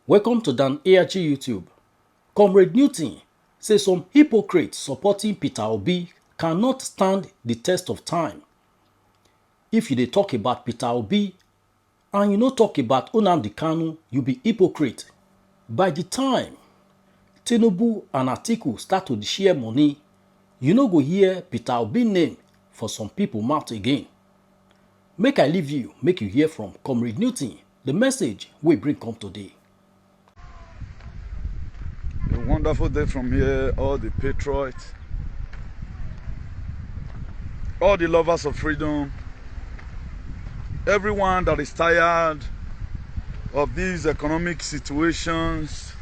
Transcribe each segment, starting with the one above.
Welcome to Dan ARG YouTube. Comrade Newton says some hypocrites supporting Peter Obi cannot stand the test of time. If you dey talk about Peter Obi and you no talk about Nnamdi Kanu, you be hypocrite. By the time Tinubu and Atiku start to share money, you no go hear Peter Obi name for some people mouth again. Make I leave you, make you hear from Comrade Newton, the message we bring come today. A wonderful day from here, all the patriots, all the lovers of freedom, everyone that is tired of these economic situations,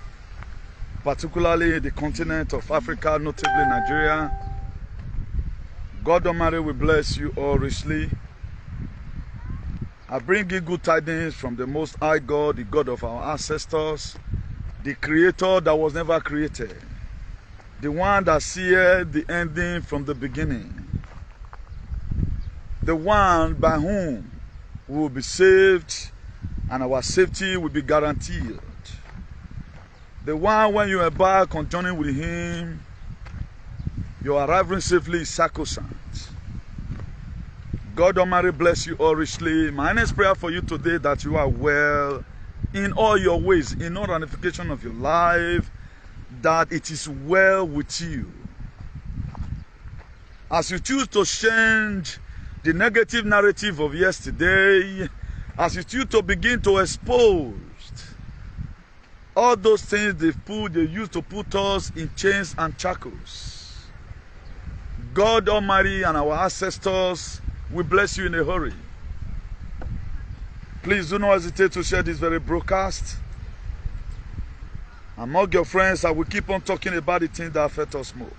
particularly the continent of Africa, notably Nigeria. God Almighty will bless you all richly. I bring you good tidings from the Most High God, the God of our ancestors, the Creator that was never created, the one that seeth the ending from the beginning, the one by whom we will be saved and our safety will be guaranteed, the one when you embark on journey with Him, your arriving safely is sacrosanct. God Almighty bless you all richly. My earnest prayer for you today that you are well in all your ways, in all ramification of your life, that it is well with you. As you choose to change the negative narrative of yesterday, as you choose to begin to expose all those things they used to put us in chains and shackles, God Almighty and our ancestors will bless you in a hurry. Please do not hesitate to share this very broadcast. Among your friends, I will keep on talking about the things that affect us most.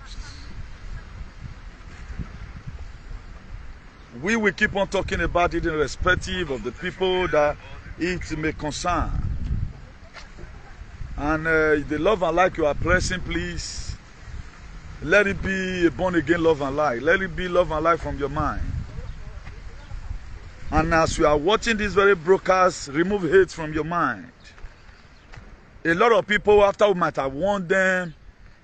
We will keep on talking about it irrespective of the people that it may concern. And the love and light you are pressing, please, let it be a born-again love and light. Let it be love and light from your mind. And as you are watching this very broadcast, remove hate from your mind. A lot of people, after we might have won them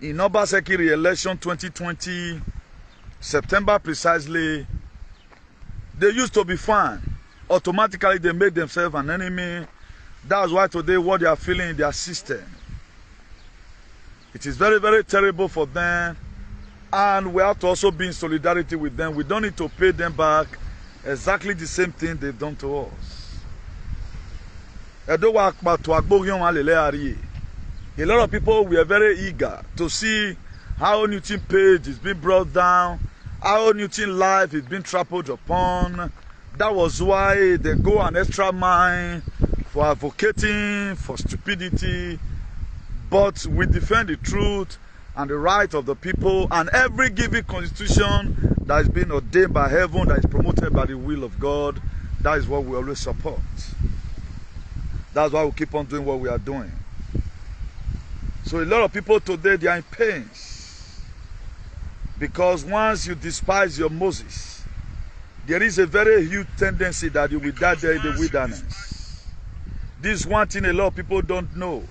in Obaseki re-election 2020, September precisely, they used to be fine. Automatically, they made themselves an enemy. That's why today what they are feeling in their system. It is very, very terrible for them. And we have to also be in solidarity with them. We don't need to pay them back exactly the same thing they've done to us. A lot of people were very eager to see how Newton page is being brought down, how Newton life is being trampled upon. That was why they go an extra mile for advocating for stupidity. But we defend the truth and the right of the people, and every given constitution that is being ordained by heaven, that is promoted by the will of God, that is what we always support. That's why we keep on doing what we are doing. So a lot of people today, they are in pains, because once you despise your Moses, there is a very huge tendency that you will die there in the wilderness. This is one thing a lot of people don't know.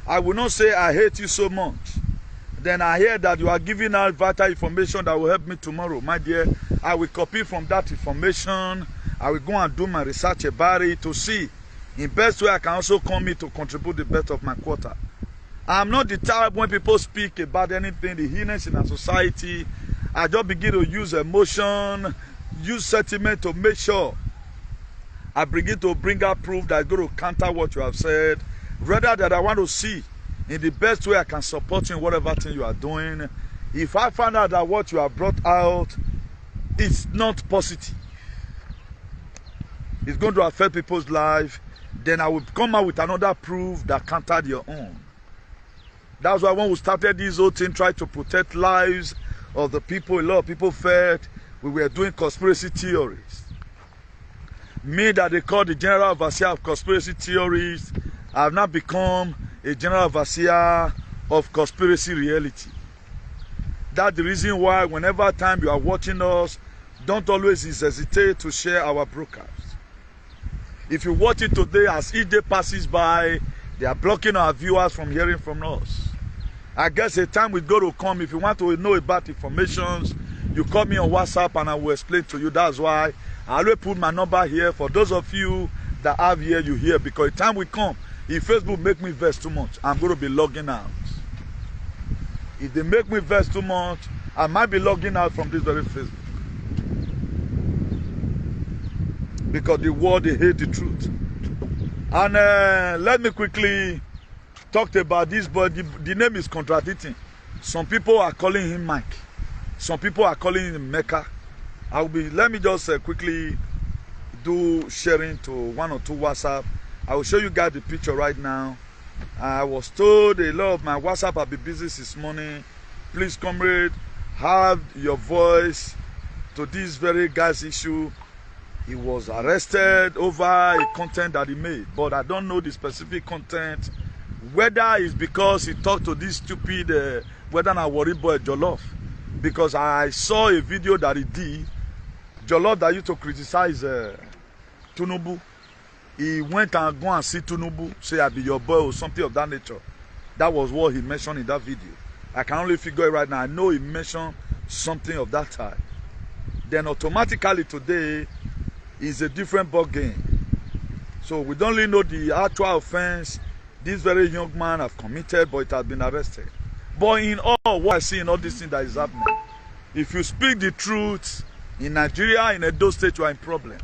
I will not say I hate you so much. Then I hear that you are giving out vital information that will help me tomorrow. My dear, I will copy from that information. I will go and do my research about it to see in best way I can also come in to contribute the best of my quarter. I'm not the type when people speak about anything, the heinous in our society, I just begin to use emotion, use sentiment to make sure I begin to bring out proof that is going to counter what you have said, rather than I want to see in the best way I can support you in whatever thing you are doing. If I find out that what you have brought out is not positive, it's going to affect people's life, then I will come out with another proof that countered your own. That's why when we started this whole thing, trying to protect lives of the people, a lot of people felt we were doing conspiracy theories. Me that they call the general overseer of conspiracy theories, I have now become a general overseer of conspiracy reality. That's the reason why whenever time you are watching us, don't always hesitate to share our broadcast. If you watch it today, as each day passes by, They are blocking our viewers from hearing from us. I guess a time is going to come. If you want to know about information, you call me on WhatsApp and I will explain to you. That's why I always put my number here. For those of you that have here, you hear. Because a time will come, if Facebook make me vex too much, I'm going to be logging out. If they make me vex too much, I might be logging out from this very Facebook. Because the world, they hate the truth. And let me quickly talk about this, but the name is contradicting. Some people are calling him Mike. Some people are calling him Mecca. Let me just quickly do sharing to 1 or 2 WhatsApp. I will show you guys the picture right now. I was told a lot of my WhatsApp have been busy this morning. Please, comrade, have your voice to this very guy's issue. He was arrested over a content that he made, but I don't know the specific content. Whether it's because he talked to this stupid, whether I worry boy Jollof, because I saw a video that he did. Jollof that used to criticize Tinubu. He went and go and see Tinubu, say I be your boy or something of that nature. That was what he mentioned in that video. I can only figure it right now. I know he mentioned something of that type. Then automatically today is a different ball game. So we don't really know the actual offense this very young man have committed, but it has been arrested. But in all, what I see in all this thing that is happening, if you speak the truth in Nigeria, in Edo State, you are in problem.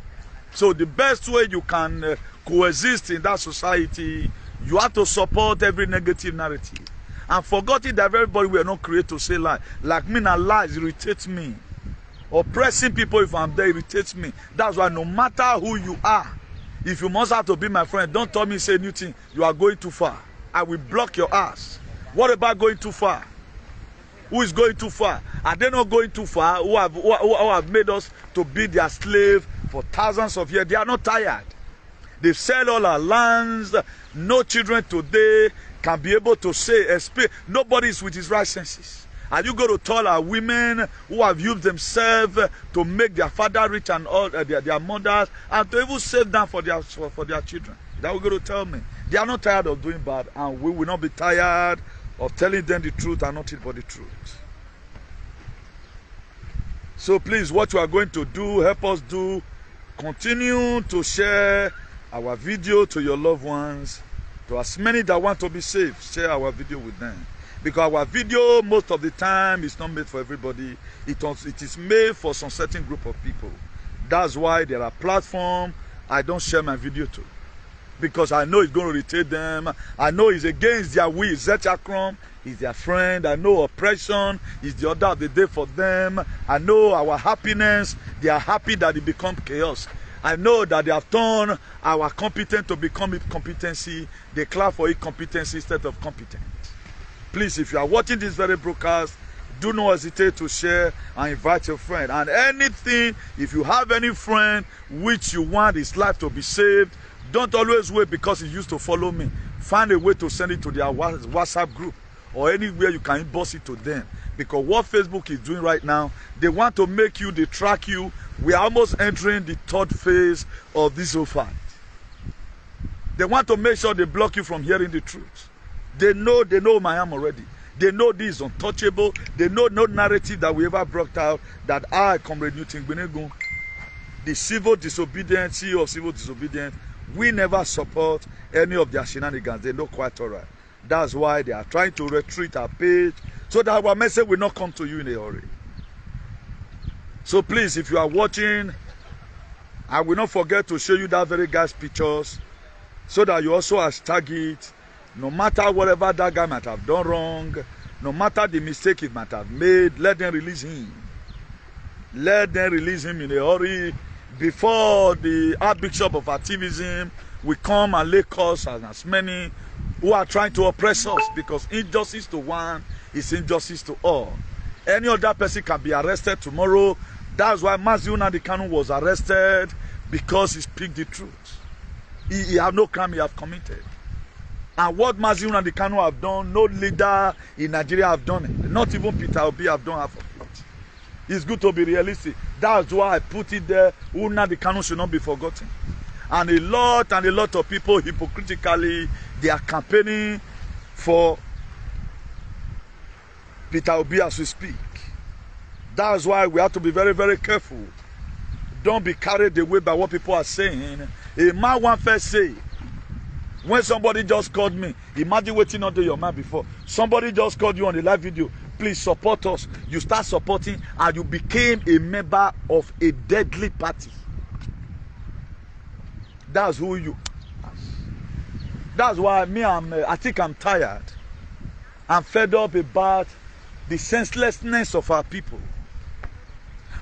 So the best way you can coexist in that society, you have to support every negative narrative. And forgetting that everybody were not created to say lie. Like me, now lies irritates me. Oppressing people, if I'm there, irritates me. That's why no matter who you are, if you must have to be my friend, don't tell me say new thing. You are going too far. I will block your ass. What about going too far? Who is going too far? Are they not going too far? Who have made us to be their slave for thousands of years? They are not tired. They sell all our lands. No children today can be able to say, nobody is with his right senses. Are you going to tell our women who have used themselves to make their father rich and all their mothers, and to even save them for their children? That we're going to tell me. They are not tired of doing bad, and we will not be tired of telling them the truth and nothing but the truth. So please, what you are going to do, help us do, continue to share our video to your loved ones, to as many that want to be saved. Share our video with them. Because our video, most of the time, is not made for everybody. It is made for some certain group of people. That's why there are platforms I don't share my video to. Because I know it's going to irritate them. I know it's against their will. Zetchakron is their friend. I know oppression is the order of the day for them. I know our happiness. They are happy that it becomes chaos. I know that they have turned our competence to become incompetency. They clap for incompetency instead of competence. Please, if you are watching this very broadcast, do not hesitate to share and invite your friend. And anything, if you have any friend which you want his life to be saved, don't always wait because he used to follow me. Find a way to send it to their WhatsApp group or anywhere you can inbox it to them. Because what Facebook is doing right now, they want to make you, they track you. We are almost entering the 3rd phase of this whole fight. They want to make sure they block you from hearing the truth. They know I am already. They know this is untouchable. They know no narrative that we ever brought out that I, Comrade Newton Gbenegun, the civil disobedience, CEO of civil disobedience, we never support any of their shenanigans. They know quite all right. That's why they are trying to retreat our page so that our message will not come to you in a hurry. So please, if you are watching, I will not forget to show you that very guy's pictures so that you also hashtag it. No matter whatever that guy might have done wrong, no matter the mistake he might have made, let them release him. Let them release him in a hurry before the Archbishop of activism will come and lay curse on as many who are trying to oppress us, because injustice to one is injustice to all. Any other person can be arrested tomorrow. That's why Mazi Nnamdi Kanu was arrested, because he speaks the truth. He have no crime he have committed. And what Mazi Nnamdi Kanu have done, no leader in Nigeria have done it. Not even Peter Obi have done half of it. It's good to be realistic. That's why I put it there. Nnamdi Kanu should not be forgotten. And a lot of people hypocritically, they are campaigning for Peter Obi as we speak. That's why we have to be very, very careful. Don't be carried away by what people are saying. A man one first say, when somebody just called me, imagine waiting under your man before. Somebody just called you on the live video, please support us. You start supporting and you became a member of a deadly party. That's who you. That's why I think I'm tired. I'm fed up about the senselessness of our people.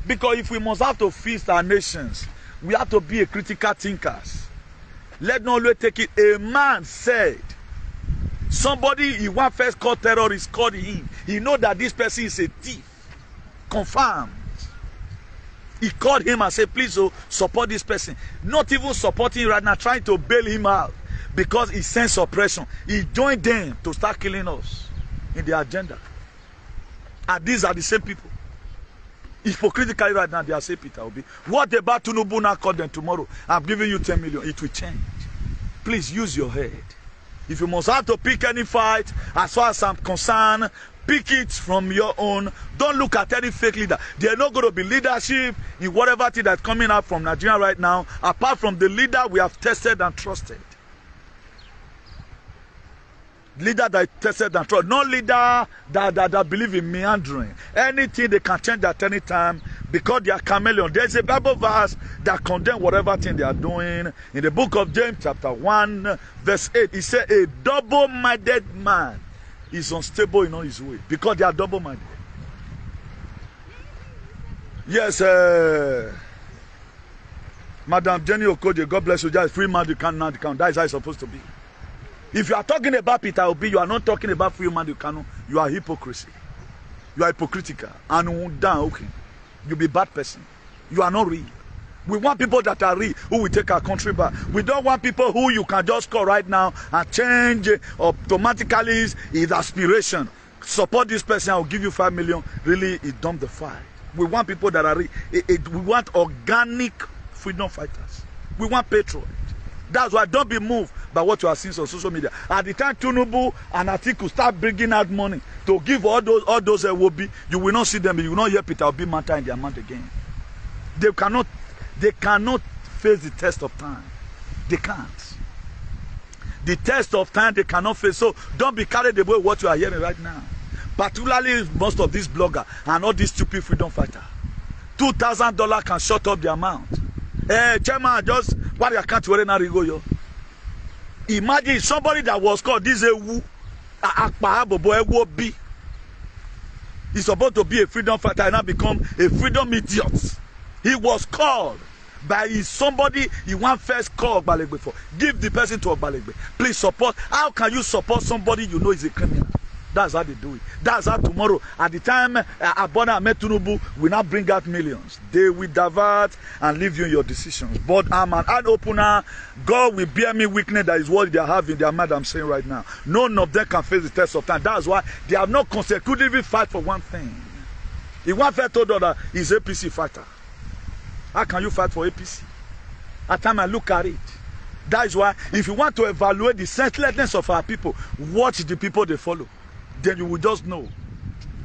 Because if we must have to feast our nations, we have to be a critical thinkers. Let's not always take it. A man said, somebody he want first call terrorist, called him. He know that this person is a thief. Confirmed. He called him and said, please support this person. Not even supporting right now, trying to bail him out. Because he sensed oppression. He joined them to start killing us in their agenda. And these are the same people. Hypocritically right now, they are saying Peter Obi. What about Tinubu now call them tomorrow? I'm giving you 10 million. It will change. Please use your head. If you must have to pick any fight, as far as I'm concerned, pick it from your own. Don't look at any fake leader. There's not going to be leadership in whatever thing that's coming out from Nigeria right now, apart from the leader we have tested and trusted. Leader that tested and trusted. No leader that believe in meandering. Anything they can change at any time because they are chameleon. There's a Bible verse that condemns whatever thing they are doing. In the book of James chapter 1 verse 8, it says a double-minded man is unstable in all his way because they are double-minded. Yes, Madam Jenny Okoje, God bless you. Just free man, you cannot count. That is how it's supposed to be. If you are talking about Peter Obi, you are not talking about free man, you are hypocrisy. You are hypocritical. And okay. You be bad person. You are not real. We want people that are real, who will take our country back. We don't want people who you can just call right now and change automatically his aspiration. Support this person, I'll give you 5 million. Really, it dump the fight. We want people that are real. We want organic freedom fighters. We want patriots. That's why don't be moved by what you are seeing on social media. At the time Tinubu and Atiku start bringing out money to give all those Wobi, you will not see them. You will not hear Peter Obi matter in their mouth again. They cannot face the test of time. They can't. The test of time they cannot face. So don't be carried away with what you are hearing right now. Particularly most of these bloggers and all these stupid freedom fighters. $2,000 can shut up the amount. Chairman, just what you can't wear now go yo. Imagine somebody that was called this B. He's supposed to be a freedom fighter and now become a freedom idiot. He was called by somebody he want first call Ogbalegbe for. Give the person to Ogbalegbe. Please support. How can you support somebody you know is a criminal? That's how they do it. That's how tomorrow, at the time Abona Ahmed Tinubu will not bring out millions. They will divert and leave you in your decisions. But I'm an eye opener. God will bear me witness that is what they have in their mind. I'm saying right now. None of them can face the test of time. That's why they have not consecutively fight for one thing. If one fair told that he's APC fighter. How can you fight for APC? At time I look at it. That is why if you want to evaluate the senselessness of our people, watch the people they follow. Then you will just know.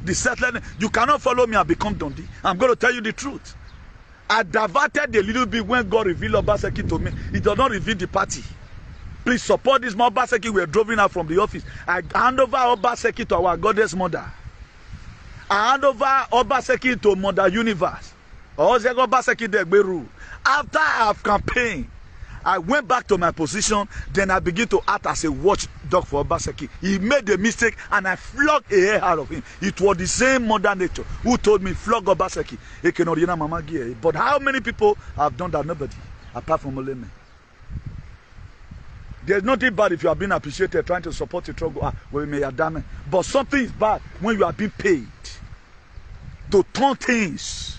The settlement, you cannot follow me and become Dundee. I'm going to tell you the truth. I diverted a little bit when God revealed Obaseki to me. He does not reveal the party. Please support this Obaseki. We are driving out from the office. I hand over Obaseki to our goddess mother. I hand over Obaseki to Mother Universe. After I have campaigned, I went back to my position, then I began to act as a watchdog for Obaseki. He made a mistake and I flogged a hair out of him. It was the same Mother Nature who told me, flog Obaseki. But how many people have done that? Nobody, apart from Oleme. There's nothing bad if you are being appreciated, trying to support your struggle. But something is bad when you are being paid to turn things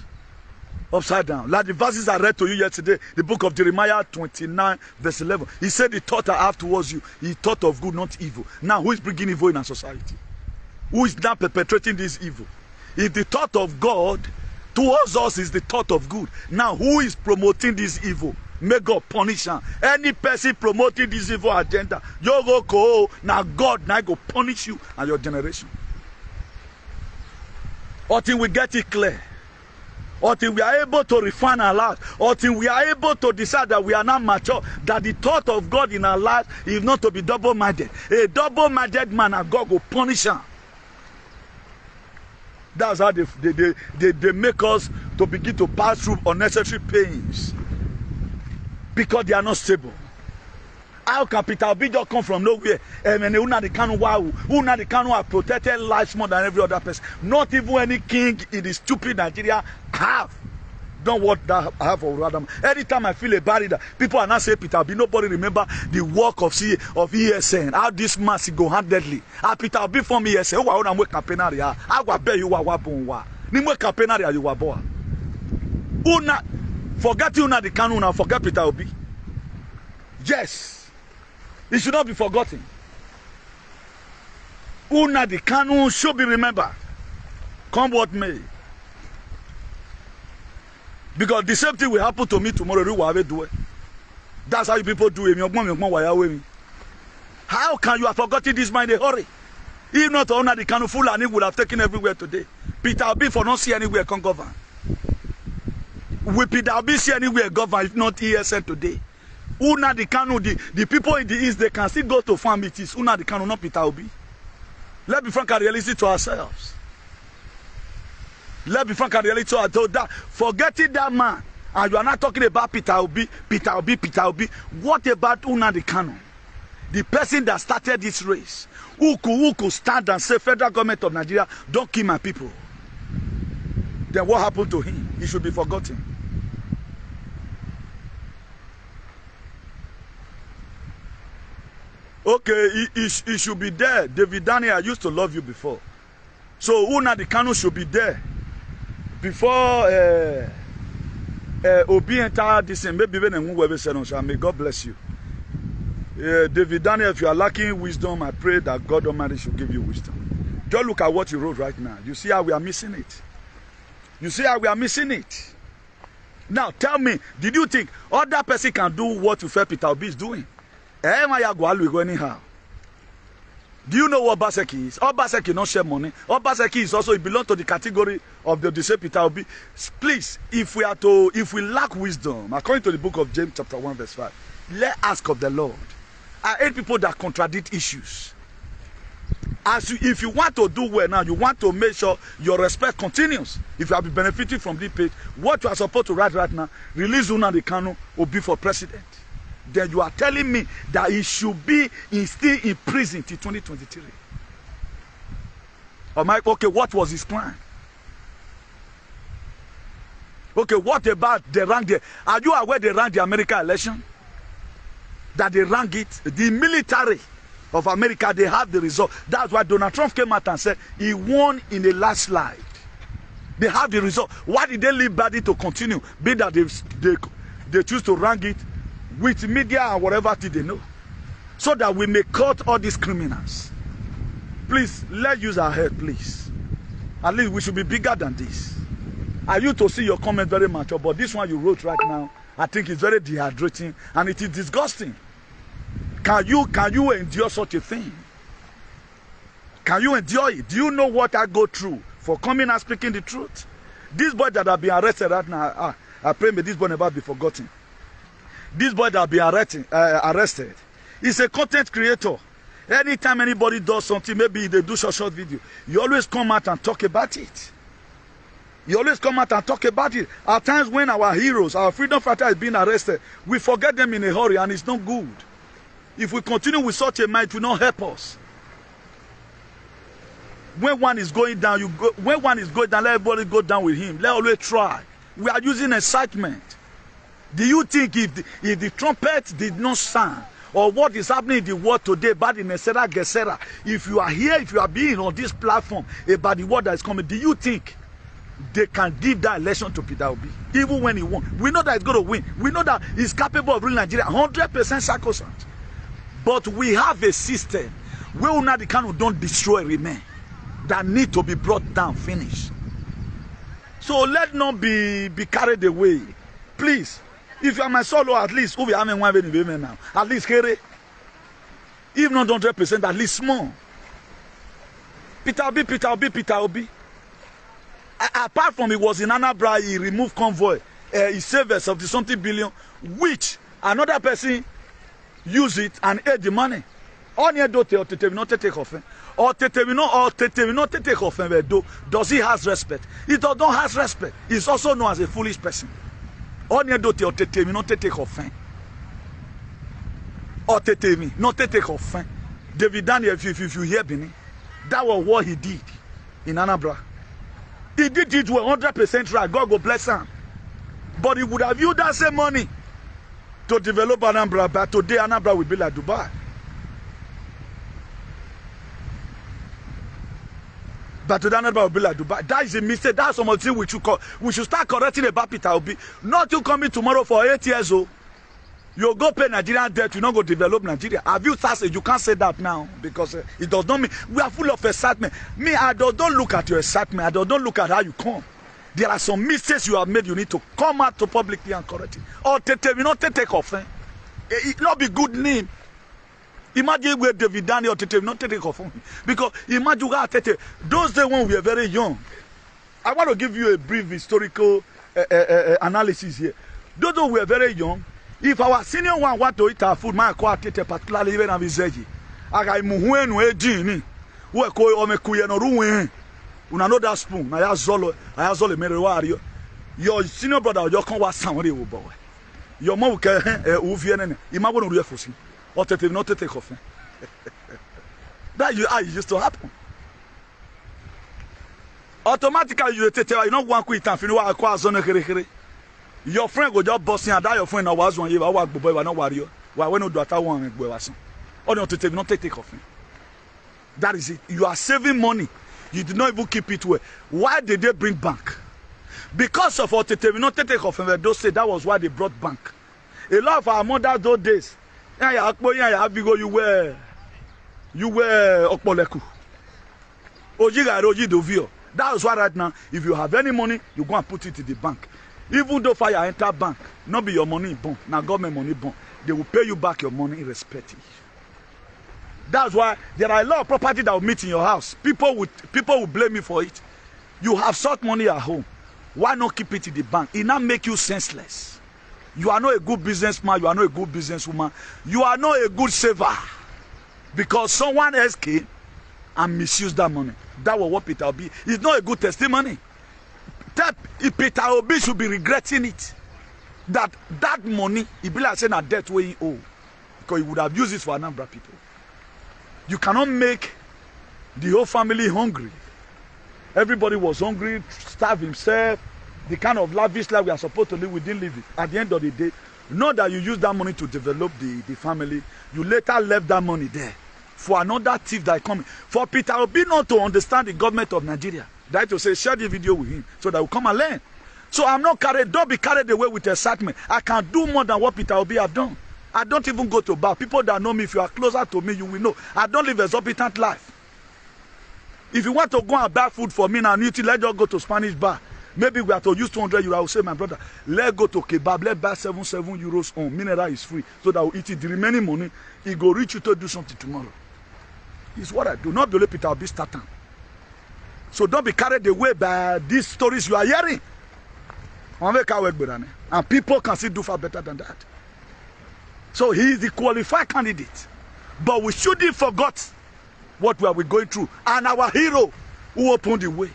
upside down. Like the verses I read to you yesterday, the book of Jeremiah 29 verse 11. He said the thought I have towards you, he thought of good, not evil. Now who is bringing evil in our society? Who is now perpetrating this evil? If the thought of God towards us is the thought of good, now who is promoting this evil? May God punish him. Any person promoting this evil agenda, you go, now God now go punish you and your generation. Until we get it clear. Until we are able to refine our lives. Until we are able to decide that we are not mature. That the thought of God in our life is not to be double-minded. A double-minded man, and God will punish him. That's how they make us to begin to pass through unnecessary pains. Because they are not stable. How can Peter Obi just come from nowhere? Una the Kanu have protected lives more than every other person. Not even any king in the stupid Nigeria have done what that have for Radam. Anytime I feel a barrier, people are not saying Peter Obi. Nobody remember the work of ESN. How this man single-handedly. Peter Obi from ESN. Who are we campaignaria? I will bet you are wabonwa. Nimwe campaignaria you are boa. Una forget Una the Kanu now. Forget Peter Obi. Yes. It should not be forgotten. Una the Kanu should be remembered. Come what may. Because the same thing will happen to me tomorrow. That's how you people do it. How can you have forgotten this man in a hurry? If not, Una the Kanu Fulani would have taken everywhere today. Peter Obi for not see anywhere can govern. Will Peter Obi see anywhere govern if not ESN today? Una the Kanu, the people in the East, they can still go to farm meetings. Una the Kanu, not Peter Obi. Let's be frank and realistic to ourselves. Let's be frank and realistic to ourselves. That, forgetting that man, and you are not talking about Peter Obi. What about Una the Kanu? The person that started this race. Who could stand and say, federal government of Nigeria, don't kill my people. Then what happened to him? He should be forgotten. Okay, he should be there. David Daniel, I used to love you before. So Una the Kanu should be there. Before Obi enter this, maybe may God bless you. David Daniel, if you are lacking wisdom, I pray that God Almighty should give you wisdom. Just look at what you wrote right now. You see how we are missing it. You see how we are missing it. Now tell me, did you think other person can do what you felt Peter Obi is doing? Anyhow. Do you know what Obaseki is? Obaseki not share money. Obaseki is also, it belongs to the category of the disabled Peter Obi. Please, if we lack wisdom, according to the book of James chapter 1 verse 5, let ask of the Lord. I hate people that contradict issues. If you want to do well now, you want to make sure your respect continues. If you have been benefiting from this page, what you are supposed to write right now, release Una the Kanu Obi for president. Then you are telling me that he should be still in prison till 2023. Okay, what was his plan? Okay, what about the rank there? Are you aware they ran the American election? That they ran it? The military of America, they have the result. That's why Donald Trump came out and said he won in a landslide. They have the result. Why did they leave body to continue? Be that they choose to rank it with media and whatever they know, so that we may cut all these criminals. Please, let's use our head, please. At least we should be bigger than this. I used to see your comment very mature, but this one you wrote right now, I think it's very dehydrating and it is disgusting. Can you endure such a thing? Can you endure it? Do you know what I go through for coming and speaking the truth? This boy that have been arrested right now, I pray may this boy never be forgotten. This boy that be arrested is a content creator. Anytime anybody does something, maybe they do short video, you always come out and talk about it. You always come out and talk about it. At times when our heroes, our freedom fighters is being arrested, we forget them in a hurry and it's not good. If we continue with such a mind, it will not help us. When one is going down, when one is going down, let everybody go down with him. Let always try. We are using excitement. Do you think if the trumpet did not sound, or what is happening in the world today, bad in Nesera Gesera, if you are here, if you are being on this platform about the word that is coming, do you think they can give that election to Peter Obi, even when he won? We know that he's going to win. We know that he's capable of ruling Nigeria, 100% sacrosanct. But we have a system where Una the Kanu don't destroy remain, that need to be brought down, finished. So let not be carried away. Please, If you are my solo, at least, who we have one baby now, at least here, if not 100%, at least small. Peter Obi. Apart from it was in Anambra, he removed convoy, he saved us of the something billion, which another person use it and ate the money. On your dote or tete not take offense. Or tete not take offense. Does he has respect? He does not has respect. He's also known as a foolish person. On your dote or tete not take offense. Or tete not take offense. David Daniel, if you hear Bini, that was what he did in Anambra. He did it with 100% right. God go bless him. But he would have used that same money to develop Anambra. But today Anambra will be like Dubai. But today Anambra will be like Dubai. That is a mistake. That's some of the things we should start correcting about Peter Obi. Not you coming tomorrow for 8 years old. You go pay Nigerian debt, you not go develop Nigeria. Have you started? You can't say that now because it does not mean we are full of excitement. Me, I don't look at your excitement. I don't look at how you come. There are some mistakes you have made. You need to come out to publicly and correct it. Or you not take offense. It not be good name. Imagine where David Daniel or Tete not take offense because imagine how Tete. Those days when we were very young. I want to give you a brief historical analysis here. Those days we were very young. If our senior one want to eat our food, my quartet particularly even a viseji. I got muhuen we gini. We ko ome kuye no ruwe. Una know that spoon. I have zolo mere wario. Your senior brother your con was somebody wo boy. Your mom ke uvie nene. Ima wonu ru efosi. O tete no tete kofe. That you used to happen. Automatically you tete you no wan quit and finish wa kwa zone kere. Your friend go just busting and that your friend now was one year. I was boy, not warrior. Why when you do that one boy was or not to take not take off. That is it. You are saving money. You did not even keep it well. Why did they bring bank? Because of what they not take off. Those say that was why they brought bank. A lot of our mothers those days. You were Okpoleku. Oji Dovio. That is why right now, if you have any money, you go and put it in the bank. Even though fire enter bank, not be your money bond, now government money bond, they will pay you back your money irrespective. That's why there are a lot of property that will meet in your house. People will blame you for it. You have sought money at home. Why not keep it in the bank? It not make you senseless. You are not a good businessman. You are not a good businesswoman. You are not a good saver. Because someone else came and misused that money. That was what Peter Obi. It's not a good testimony. That Peter Obi should be regretting it. That money, he be like saying a debt where he owe. Because he would have used it for Anambra people. You cannot make the whole family hungry. Everybody was hungry, starve himself. The kind of lavish life we are supposed to live, we didn't live it. At the end of the day, not that you use that money to develop the family, you later left that money there for another thief that coming. For Peter Obi not to understand the government of Nigeria. That to say, share the video with him so that we come and learn. So I'm not carried, don't be carried away with excitement. I can do more than what Peter Obi have done. I don't even go to bar. People that know me, if you are closer to me, you will know. I don't live exorbitant life. If you want to go and buy food for me now, let's just go to Spanish bar. Maybe we have to use 200 euros. I will say, my brother, let's go to kebab. Let's buy 7 euros on. Mineral is free. So that we'll eat it. The remaining money, it go reach you to do something tomorrow. It's what I do. Not believe Peter Obi starting. So don't be carried away by these stories you are hearing. And people can still do far better than that. So he is the qualified candidate. But we shouldn't forget what we are going through. And our hero who opened the way.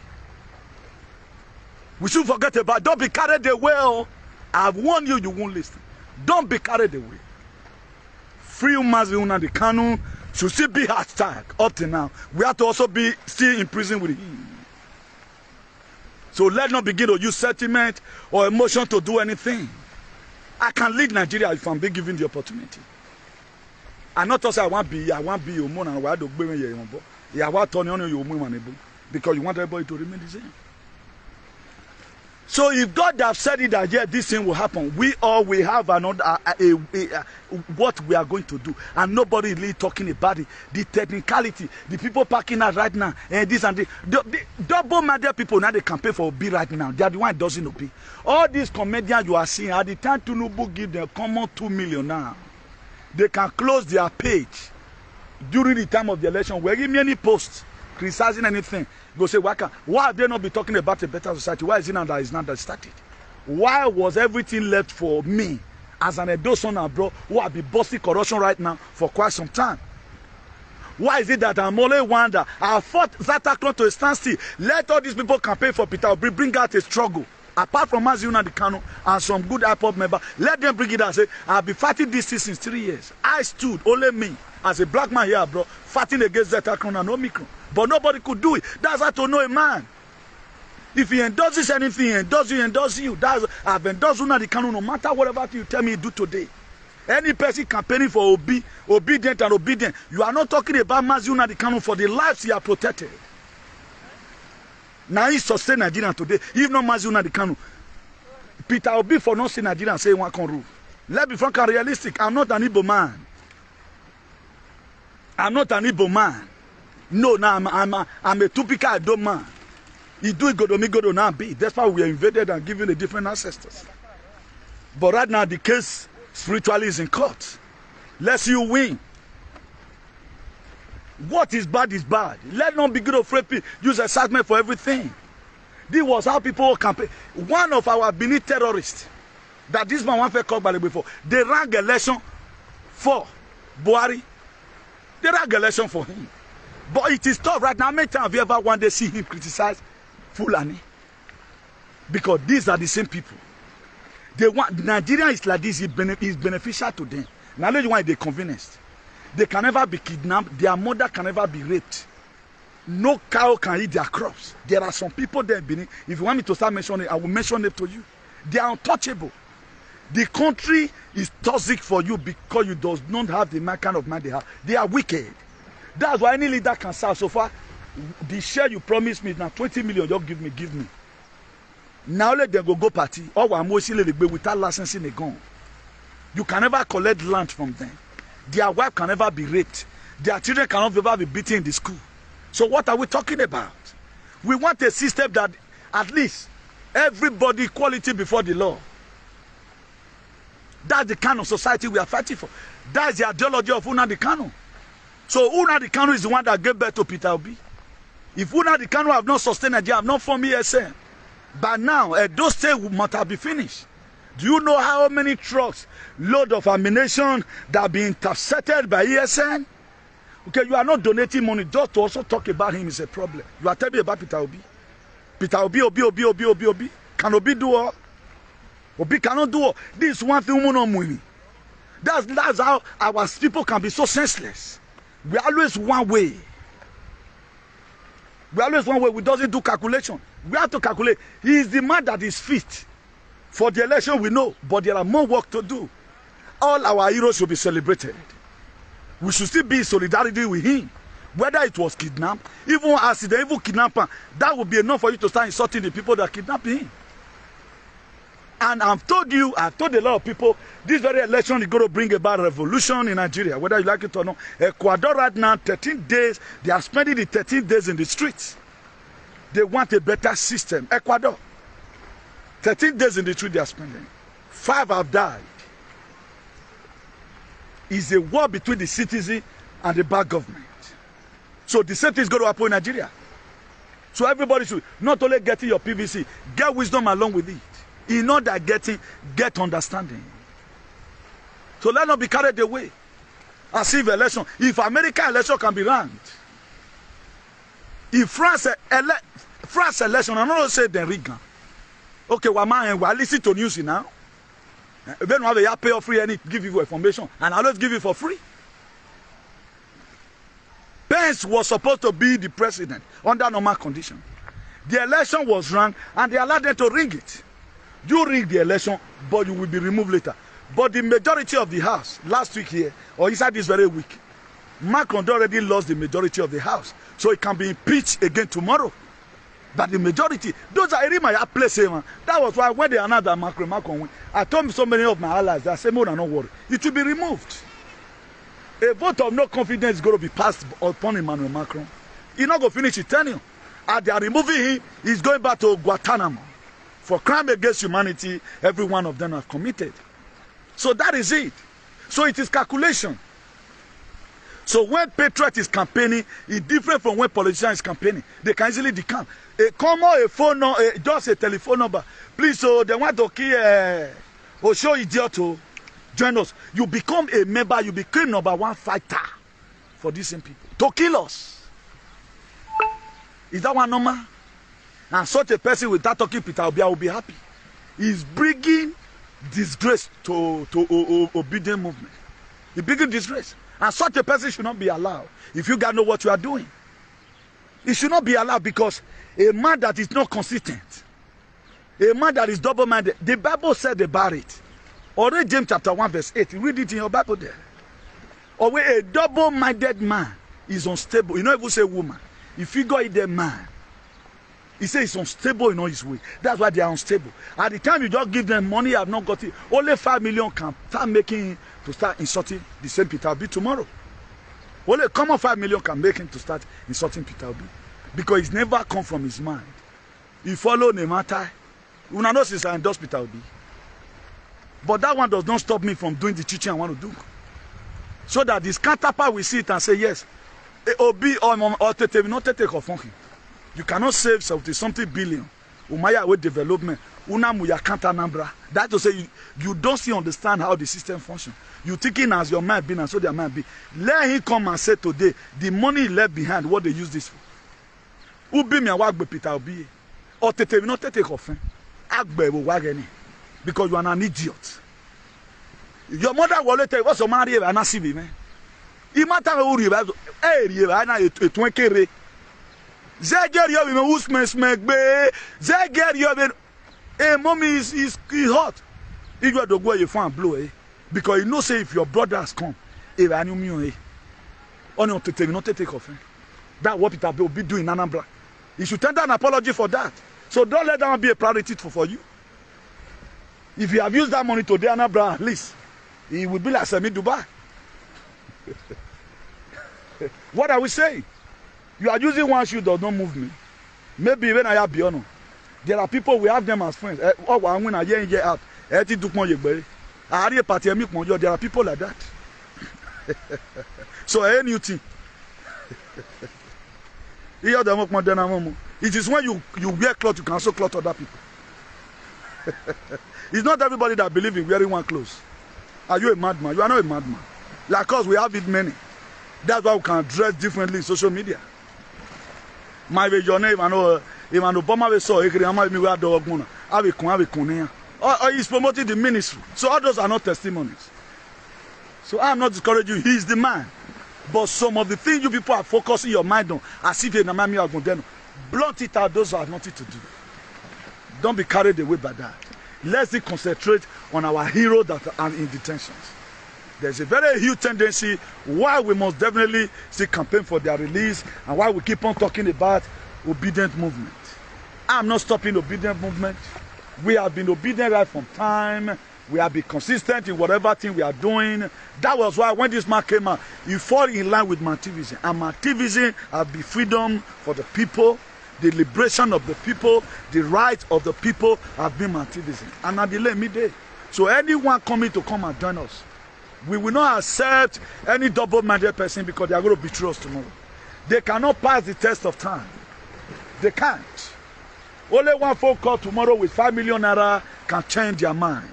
We should forget about. Don't be carried away. Oh. I've warned you, you won't listen. Don't be carried away. Free Maziuna the canon should still be hashtag up to now. We have to also be still in prison with him. So let's not begin to use sentiment or emotion to do anything. I can lead Nigeria if I'm being given the opportunity. I'm not just I want to be a woman and I want to be because you want everybody to remain the same. So if God have said it that, yeah, this thing will happen, we all will have another what we are going to do, and nobody really talking about it. The technicality, the people parking out right now, and this and this. The double-minded people now they campaign for Obi right now. They are the one that doesn't Obi. All these comedians you are seeing at the time Tinubu give them common 2 million now. They can close their page during the time of the election. Where give me any posts criticizing anything. Go say, why have they not been talking about a better society? Why is it now that it's not that started? Why was everything left for me as an Edo son and bro who have been busting corruption right now for quite some time? Why is it that I'm only one that I fought Zatakron to a standstill? Let all these people campaign for Peter Obi, bring out a struggle. Apart from Mazuna the Kano and some good IPOP member, let them bring it out and say, I've been fighting this since 3 years. I stood, only me, as a black man here, bro, fighting against Zatakron and Omicron. But nobody could do it. That's how to know a man. If he endorses anything, he endorses you. That's, I've endorsed Una the Kano no matter whatever you tell me do today. Any person campaigning for obedient and obedient, you are not talking about Mazuna the Kano for the lives he has protected. Now he sustain Nigeria today. If not Mazuna the Kano, Peter Obi for not saying Nigeria and saying one can rule. Let's be frank and realistic. I'm not an Igbo man. I'm not an Igbo man. No, now I'm a typical Edo man. You do it go to me, go to now be. That's why we are invaded and given a different ancestors. But right now the case spiritually is in court. Let's you win. What is bad is bad. Let not be good afraid people use excitement for everything. This was how people campaign. One of our Benin terrorists that this man want to call by before. They ran election for Buhari. They ran election for him. But it is tough right now. How many times have you ever one day see him criticize Fulani? Because these are the same people. They want Nigeria is like this, is beneficial to them. Now let you want they convenienced. They can never be kidnapped, their mother can never be raped. No cow can eat their crops. There are some people there beneath. If you want me to start mentioning it, I will mention it to you. They are untouchable. The country is toxic for you because you do not have the kind of mind they have. They are wicked. That's why any leader can say, so far, the share you promised me now 20 million, just give me. Now let them go party. Or I'm without licensing a gun. You can never collect land from them. Their wife can never be raped. Their children cannot ever be beaten in the school. So what are we talking about? We want a system that at least everybody equality before the law. That's the kind of society we are fighting for. That's the ideology of Una the Kano. So Una the Kano is the one that gave birth to Peter Obi. If Una the Kano have not sustained Nigeria, have not formed ESN, but now those states must have been finished. Do you know how many trucks, load of ammunition that have been intercepted by ESN? Okay, you are not donating money just to also talk about him is a problem. You are telling me about Peter Obi. Peter Obi. Can Obi do all? Obi cannot do all. This is one thing women are moving. That's how our people can be so senseless. We are always one way. We doesn't do calculation. We have to calculate. He is the man that is fit. For the election we know, but there are more work to do. All our heroes should be celebrated. We should still be in solidarity with him. Whether it was kidnapped, even as the evil kidnapper, that would be enough for you to start insulting the people that kidnapped him. And I've told a lot of people, this very election is going to bring about a revolution in Nigeria, whether you like it or not. Ecuador right now, 13 days, they are spending the 13 days in the streets. They want a better system. Ecuador, 13 days in the street they are spending. 5 have died. It's a war between the citizen and the bad government. So the same thing is going to happen in Nigeria. So everybody should not only get your PVC, get wisdom along with it. In order get understanding. So let's not be carried away. As if American election can be ranked. If France election, I'm not say then Reagan. Okay, well, listen to news now. Then we have pay for free and give you information, and I always give you for free. Pence was supposed to be the president under normal condition. The election was run, and they allowed them to ring it. You rig the election, but you will be removed later. But the majority of the House last week here, or inside this very week, Macron already lost the majority of the House, so it can be impeached again tomorrow. But the majority, those are in my place. That was why when they announced that Macron win, I told so many of my allies that say, more than no worry, it will be removed. A vote of no confidence is going to be passed upon Emmanuel Macron. He's not going to finish his tenure. And they are removing him, he's going back to Guantanamo. For crime against humanity, every one of them have committed. So that is it. So it is calculation. So when patriot is campaigning, it's different from when politician is campaigning. They can easily decamp. A phone number, just a telephone number. Please, so they want to kill show idiot to join us. You become a member, you become #1 fighter for these same people. To kill us. Is that one normal? And such a person with that talking Peter Obi will be happy. He's bringing disgrace to obedient movement. He's bringing disgrace. And such a person should not be allowed. If you guys know what you are doing, it should not be allowed, because a man that is not consistent, a man that is double-minded, the Bible said about it. Already James chapter 1 verse 8, read it in your Bible there. Or where a double-minded man is unstable. You know, if you say woman, if you go in the man, he says he's unstable in all his way. That's why they are unstable. At the time you just give them money, you have not got it. Only 5 million can start making to start insulting the same Peter Obi tomorrow. Only a common 5 million can make him to start insulting Peter Obi. Because it's never come from his mind. He followed Nemata. You know, since I endorse Peter Obi. But that one does not stop me from doing the teaching I want to do. So that this counterpart will see it and say, yes, Obi or Tete will not take off on him. You cannot save 70-something billion. Umaya with development. Unamuya Kantanambra. That to say you don't still understand how the system functions. You thinking as your mind be and so their mind be. Let him come and say today, the money left behind, what they use this for. Ubi mi awagbe Peter Obi. Or Tete will not take off. Agbe will wageni. Because you are an idiot. Your mother will tell you what's your marry and I see me, man. Imata uri ba na etun kere. Zegerio we usme smegbe. Zegerio mommy is hot. If you are the go you fan blow because you know say if your brother has come, anu mi on your tete not take off. That what Peter will be doing in Anambra. You should tender an apology for that. So don't let that one be a priority for you. If you have used that money today, Anambra, at least it would be like Semi Dubai. What are we saying? You are using one shoe does not move me. Maybe when I have beyond. There are people we have them as friends. Oh, when I year out, there are people like that. So any new thing. It is when you wear clothes, you can also clothe other people. It's not everybody that believes in wearing one clothes. Are you a madman? You are not a madman. Like us, we have it many. That's why we can dress differently in social media. My your name, I know, if I know, Obama saw it, I'm me wear dog mona. Or he's promoting the ministry. So all those are not testimonies. So I'm not discouraging you. He's the man. But some of the things you people are focusing your mind on, as if you're not me, blunt it out. Those who have nothing to do. Don't be carried away by that. Let's concentrate on our heroes that are in detentions. There's a very huge tendency why we must definitely see campaign for their release and why we keep on talking about obedient movement. I'm not stopping obedient movement. We have been obedient right from time. We have been consistent in whatever thing we are doing. That was why when this man came out, he fall in line with Martivism. And Martivism has been freedom for the people, the liberation of the people, the rights of the people have been Martivism. And I delay me there. So anyone coming to come and join us, we will not accept any double-minded person because they are going to betray us tomorrow. They cannot pass the test of time. They can't. Only one phone call tomorrow with 5 million naira can change their mind.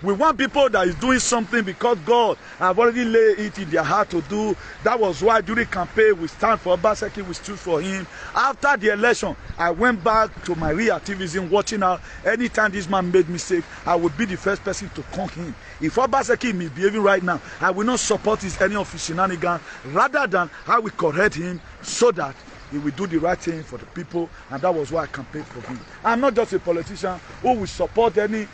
We want people that is doing something because God have already laid it in their heart to do. That was why during campaign we stand for Obaseki, we stood for him. After the election, I went back to my real activism, watching out. Anytime this man made mistake, I would be the first person to conk him. If Obaseki is misbehaving right now, I will not support his any of his shenanigans, rather than I will correct him so that he will do the right thing for the people, and that was why I campaigned for him. I'm not just a politician who will support any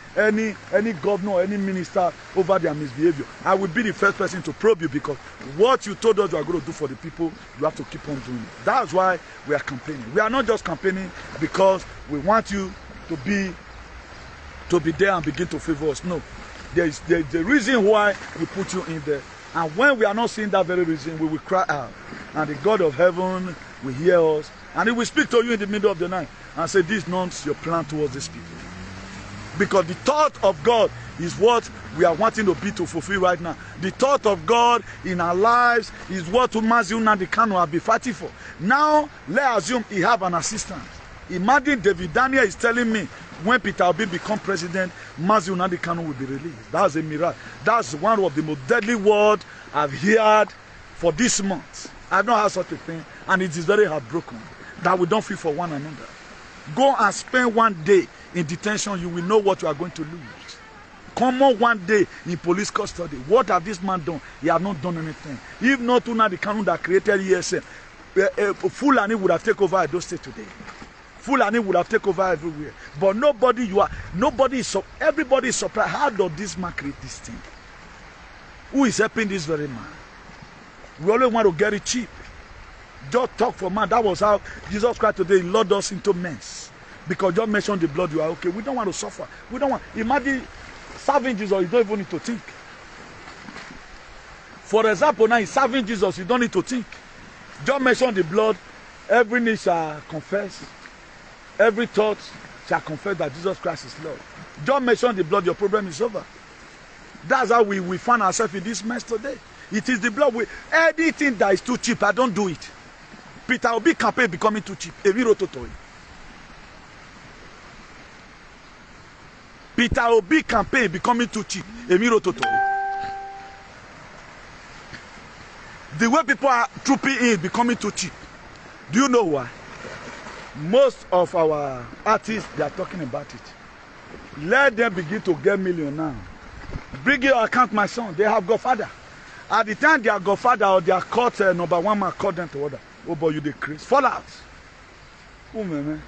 governor, any minister over their misbehavior. I will be the first person to probe you, because what you told us you are going to do for the people, you have to keep on doing it. That's why we are campaigning. We are not just campaigning because we want you to be there and begin to favor us. No, there's the reason why we put you in there. And when we are not seeing that very reason, we will cry out. And the God of heaven will hear us. And he will speak to you in the middle of the night and say, this is not your plan towards these people. Because the thought of God is what we are wanting to be to fulfill right now. The thought of God in our lives is what Mazi Nnamdi Kanu have been fighting for. Now, let's assume he have an assistant. Imagine David Daniel is telling me, when Peter Obi become president, Mazi Nnamdi Kanu will be released. That's a miracle. That's one of the most deadly words I've heard for this month. I've not had such a thing, and it is very heartbroken that we don't feel for one another. Go and spend one day in detention, you will know what you are going to lose. Come on one day in police custody. What have this man done? He has not done anything. If not Nnamdi Kanu that created ESM, Fulani would have taken over Edo State today. Fulani would have taken over everywhere. But everybody is surprised. How does this man create this thing? Who is helping this very man? We always want to get it cheap. Just talk for man. That was how Jesus Christ today lured us into mess. Because just mention the blood, you are okay. We don't want to suffer. We don't want. Imagine serving Jesus, you don't even need to think. For example, now in serving Jesus, you don't need to think. Just mention the blood, every knee shall confess. Every thought shall confess that Jesus Christ is Lord. Don't mention the blood, your problem is over. That's how we find ourselves in this mess today. It is the blood. Anything that is too cheap, I don't do it. Peter Obi campaign becoming too cheap. Peter Obi campaign becoming too cheap. The way people are trooping in becoming too cheap. Do you know why? Most of our artists, they are talking about it. Let them begin to get million now. Bring your account, my son. They have Godfather. At the time their Godfather or their court number one man called them to order. Oh boy, you decrease. Fall out. Oh man.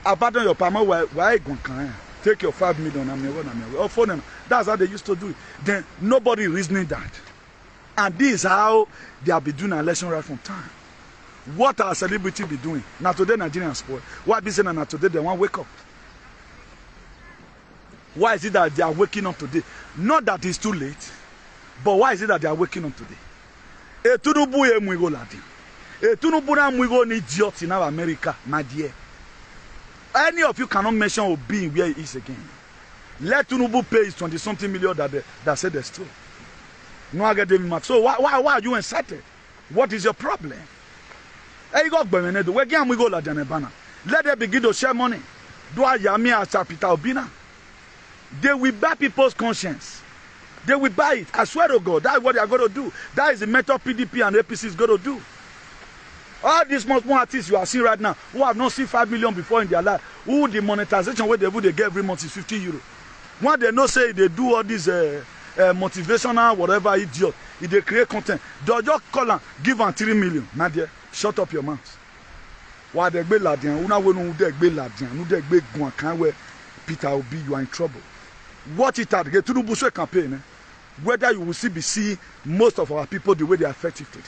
Abandon your palm. Why going? Take your 5 million and phone them. That's how they used to do it. Then nobody reasoning that. And this is how they have been doing an election right from time. What are celebrity be doing? Now today Nigerians spoil. Why be saying that today they want to wake up? Why is it that they are waking up today? Not that it's too late, but why is it that they are waking up today? Tunubu ye mwigo ladi. Tunubu na mwigo ni idiot in America, my dear. Any of you cannot mention Obi where he is again. Let Tunubu pay his 20-something million that said they stole. No, I get them mad. So why are you excited? What is your problem? Let them begin to share money. They will buy people's conscience. They will buy it. I swear to God, that's what they are going to do. That is the method PDP and APC is going to do. All these small artists you are seeing right now, who have not seen 5 million before in their life, who the monetization where they get every month is 50 euro. When they not say they do all these motivational whatever idiot, if they create content, they just call and give them 3 million. My dear, shut up your mouth. Why they be ladian? Una we no they be ladian. No they be guan where Peter Obi, you are in trouble. Watch it out. Get to the Buswe campaign. Whether you will see most of our people the way they are effective today.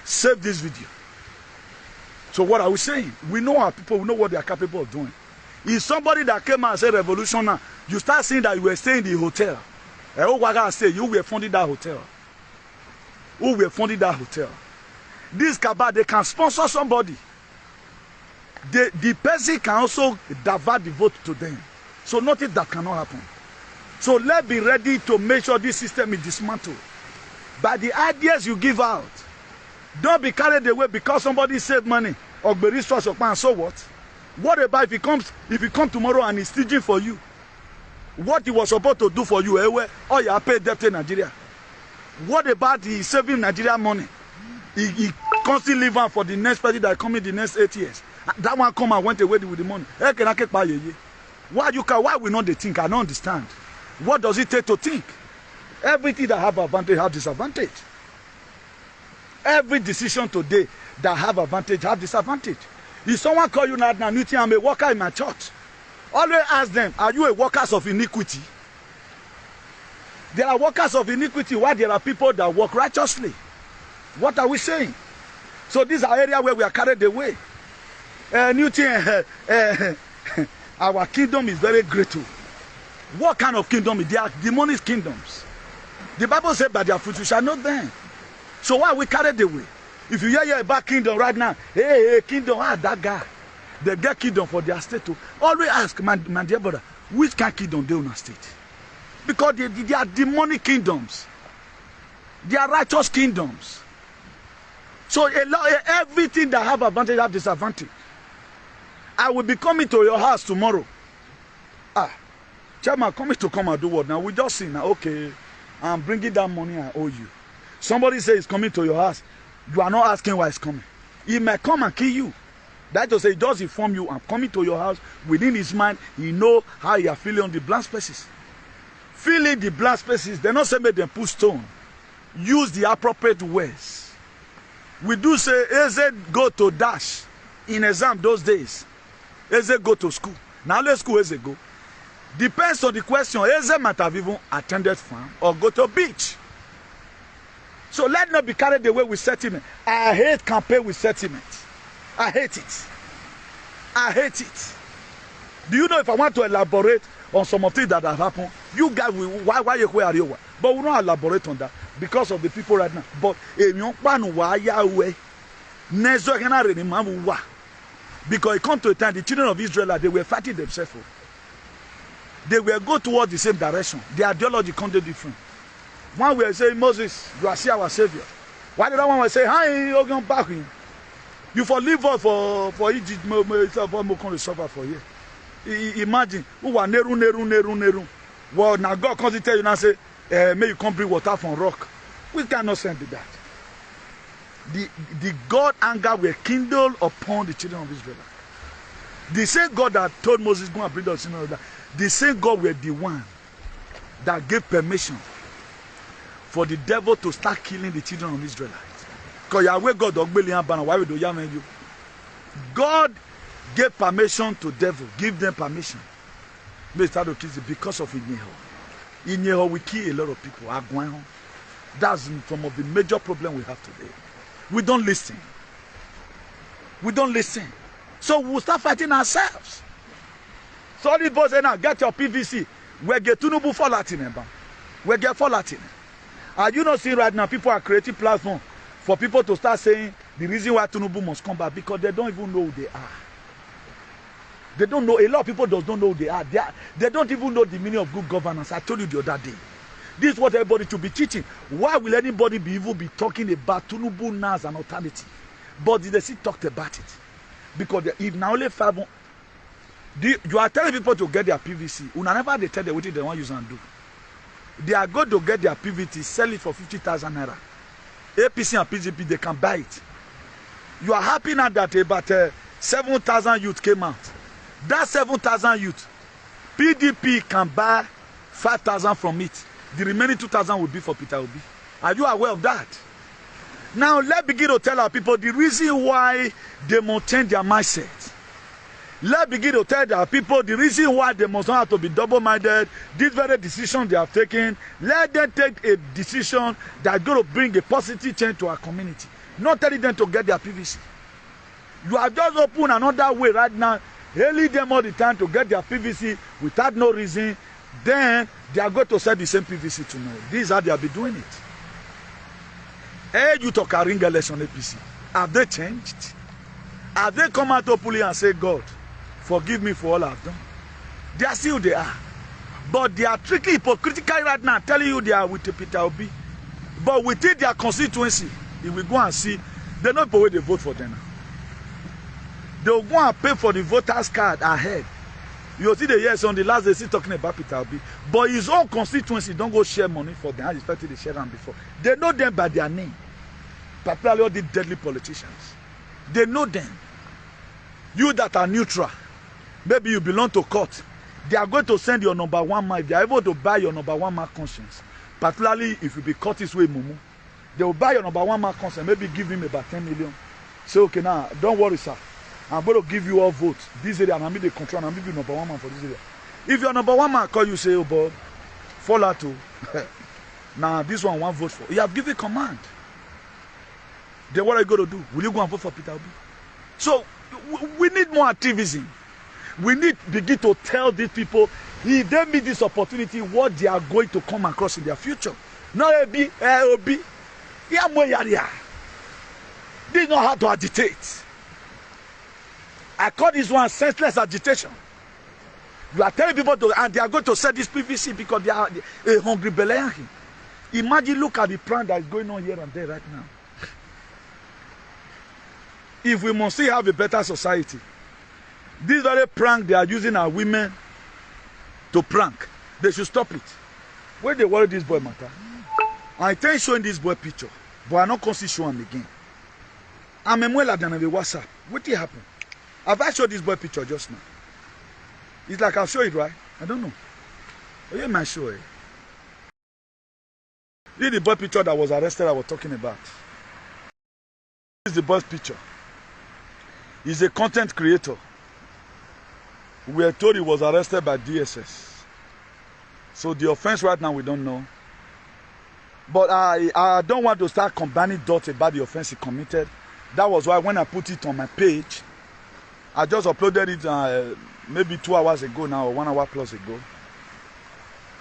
Save this video. So what are we saying? We know our people. We know what they are capable of doing. If somebody that came out and said revolution now, you start seeing that you were staying in the hotel. You were funding that hotel. Who were funding that hotel? This cabal, they can sponsor somebody. The person can also divert the vote to them. So nothing that cannot happen. So let's be ready to make sure this system is dismantled. By the ideas you give out, don't be carried away because somebody saved money or be resource of man. So what? What about if he comes tomorrow and he's stealing for you? What he was supposed to do for you, or you are paid debt in Nigeria? What about he saving Nigeria money? He constantly live on for the next person that come in the next 8 years. That one come and went away with the money. Why we not they think? I don't understand. What does it take to think? Everything that have advantage have disadvantage. Every decision today that have advantage, have disadvantage. If someone call you now, I'm a worker in my church. Always ask them, are you a workers of iniquity? There are workers of iniquity while there are people that work righteously. What are we saying? So these are areas where we are carried away. Our kingdom is very great too. What kind of kingdom? They are demonic kingdoms. The Bible said, by their fruit you shall know them. So why are we carried away? If you hear about kingdom right now, hey, kingdom, that guy. They get kingdom for their state too. Always ask, my dear brother, which kind of kingdom they in our state? Because they are demonic kingdoms. They are righteous kingdoms. So everything that have advantage have disadvantage. I will be coming to your house tomorrow. Chairman, coming to come and do what? Now we just see now, okay, I'm bringing that money I owe you. Somebody says he's coming to your house. You are not asking why he's coming. He may come and kill you. That just say, just inform you, I'm coming to your house. Within his mind, he know how you are feeling on the blank spaces. Filling the blank spaces, they not say make them put stone. Use the appropriate words. We do say, Eze go to dash in exam those days. Eze go to school. Now let's school Eze go. Depends on the question. Eze might have even attended farm or go to beach. So let not be carried away with sentiment. I hate campaign with sentiment. I hate it. I hate it. Do you know if I want to elaborate on some of things that have happened, you guys will, why you where are you? But we don't elaborate on that because of the people right now. But because it comes to a time the children of Israel, they were fighting themselves. They will go towards the same direction. Their ideology can't be different. One will say, Moses, you are still our savior. Why the other one will say, hi, you're back in. You for live for Egypt, for more suffer for you. Imagine, who are neru. Well, now God comes to tell you now, say, may you come bring water from rock. We cannot send that. The God anger will kindle upon the children of Israel. The same God that told Moses, go and bring us in order. The same God were the one that gave permission for the devil to start killing the children of Israel. Because Yahweh God, why would you? God gave permission to devil, give them permission. Because of Inyeho. Inyeho will kill a lot of people. That's some of the major problems we have today. We don't listen. We don't listen. So we'll start fighting ourselves. So all these boys say now, get your PVC. We get Tunubu for Latin. We get for Latin. Are you not seeing right now people are creating platform for people to start saying the reason why Tunubu must come back because they don't even know who they are. They don't know. A lot of people don't know who they are. They don't even know the meaning of good governance. I told you the other day. This is what everybody should be teaching. Why will anybody be talking about Tunubu now as an alternative? But they still talked about it. Because if now only 5, you are telling people to get their PVC. Whenever they tell them what they want to use and do. They are going to get their PVC, sell it for 50,000 naira. APC and PGP, they can buy it. You are happy now that about 7,000 youth came out. That 7,000 youth, PDP can buy 5,000 from it. The remaining 2,000 will be for Peter Obi. Are you aware of that? Now, let's begin to tell our people the reason why they must change their mindset. Let's begin to tell our people the reason why they must not have to be double-minded. This very decision they have taken, let them take a decision that's going to bring a positive change to our community. Not telling them to get their PVC. You have just opened another way right now, hailing them all the time to get their PVC without no reason. Then they are going to sell the same PVC tomorrow. This is how they have been doing it. Hey, you talk a ring election APC. Have they changed? Have they come out openly and say, God, forgive me for all I've done? They are still there. But they are tricky, hypocritical right now, telling you they are with Peter Obi. But within their constituency, if we go and see, they know the way they vote for them now. They will go and pay for the voters' card ahead. You'll see the years on the last day still talking about Peter Obi. But his own constituency don't go share money for them. I expected they share them before. They know them by their name. Particularly all the deadly politicians. They know them. You that are neutral, maybe you belong to court. They are going to send your number 1 man. If they are able to buy your number 1 man conscience, particularly if you be caught this way, Mumu, They will buy your number one man concert, maybe give him about 10 million. Say, okay, now, don't worry, sir. I'm going to give you all votes. This area, and I'm in the control, and I'm giving you number one man for this area. If your number one man call you, say, oh, boy, fall out to. Now, this one vote for. You have given command. Then what are you going to do? Will you go and vote for Peter Obi? So, we need more activism. We need to begin to tell these people, if they meet this opportunity, what they are going to come across in their future. Not Obi, Obi. They know how to agitate. I call this one senseless agitation. You are telling people to, and they are going to sell this PVC because they are a hungry belly. Imagine, look at the prank that is going on here and there right now. If we must still have a better society, this very prank they are using our women to prank, they should stop it. When they worry this boy matter, I intend showing this boy picture, but I'm not going to show him again. I'm a mwela than a WhatsApp. What did happen? Have I showed this boy picture just now? It's like I'll show it, right? I don't know. Oh, yeah, man, show it. This is the boy picture that was arrested I was talking about. This is the boy's picture. He's a content creator. We are told he was arrested by DSS. So the offense right now we don't know. But I don't want to start combining dots about the offense he committed. That was why when I put it on my page, I just uploaded it maybe 2 hours ago now, or 1 hour plus ago.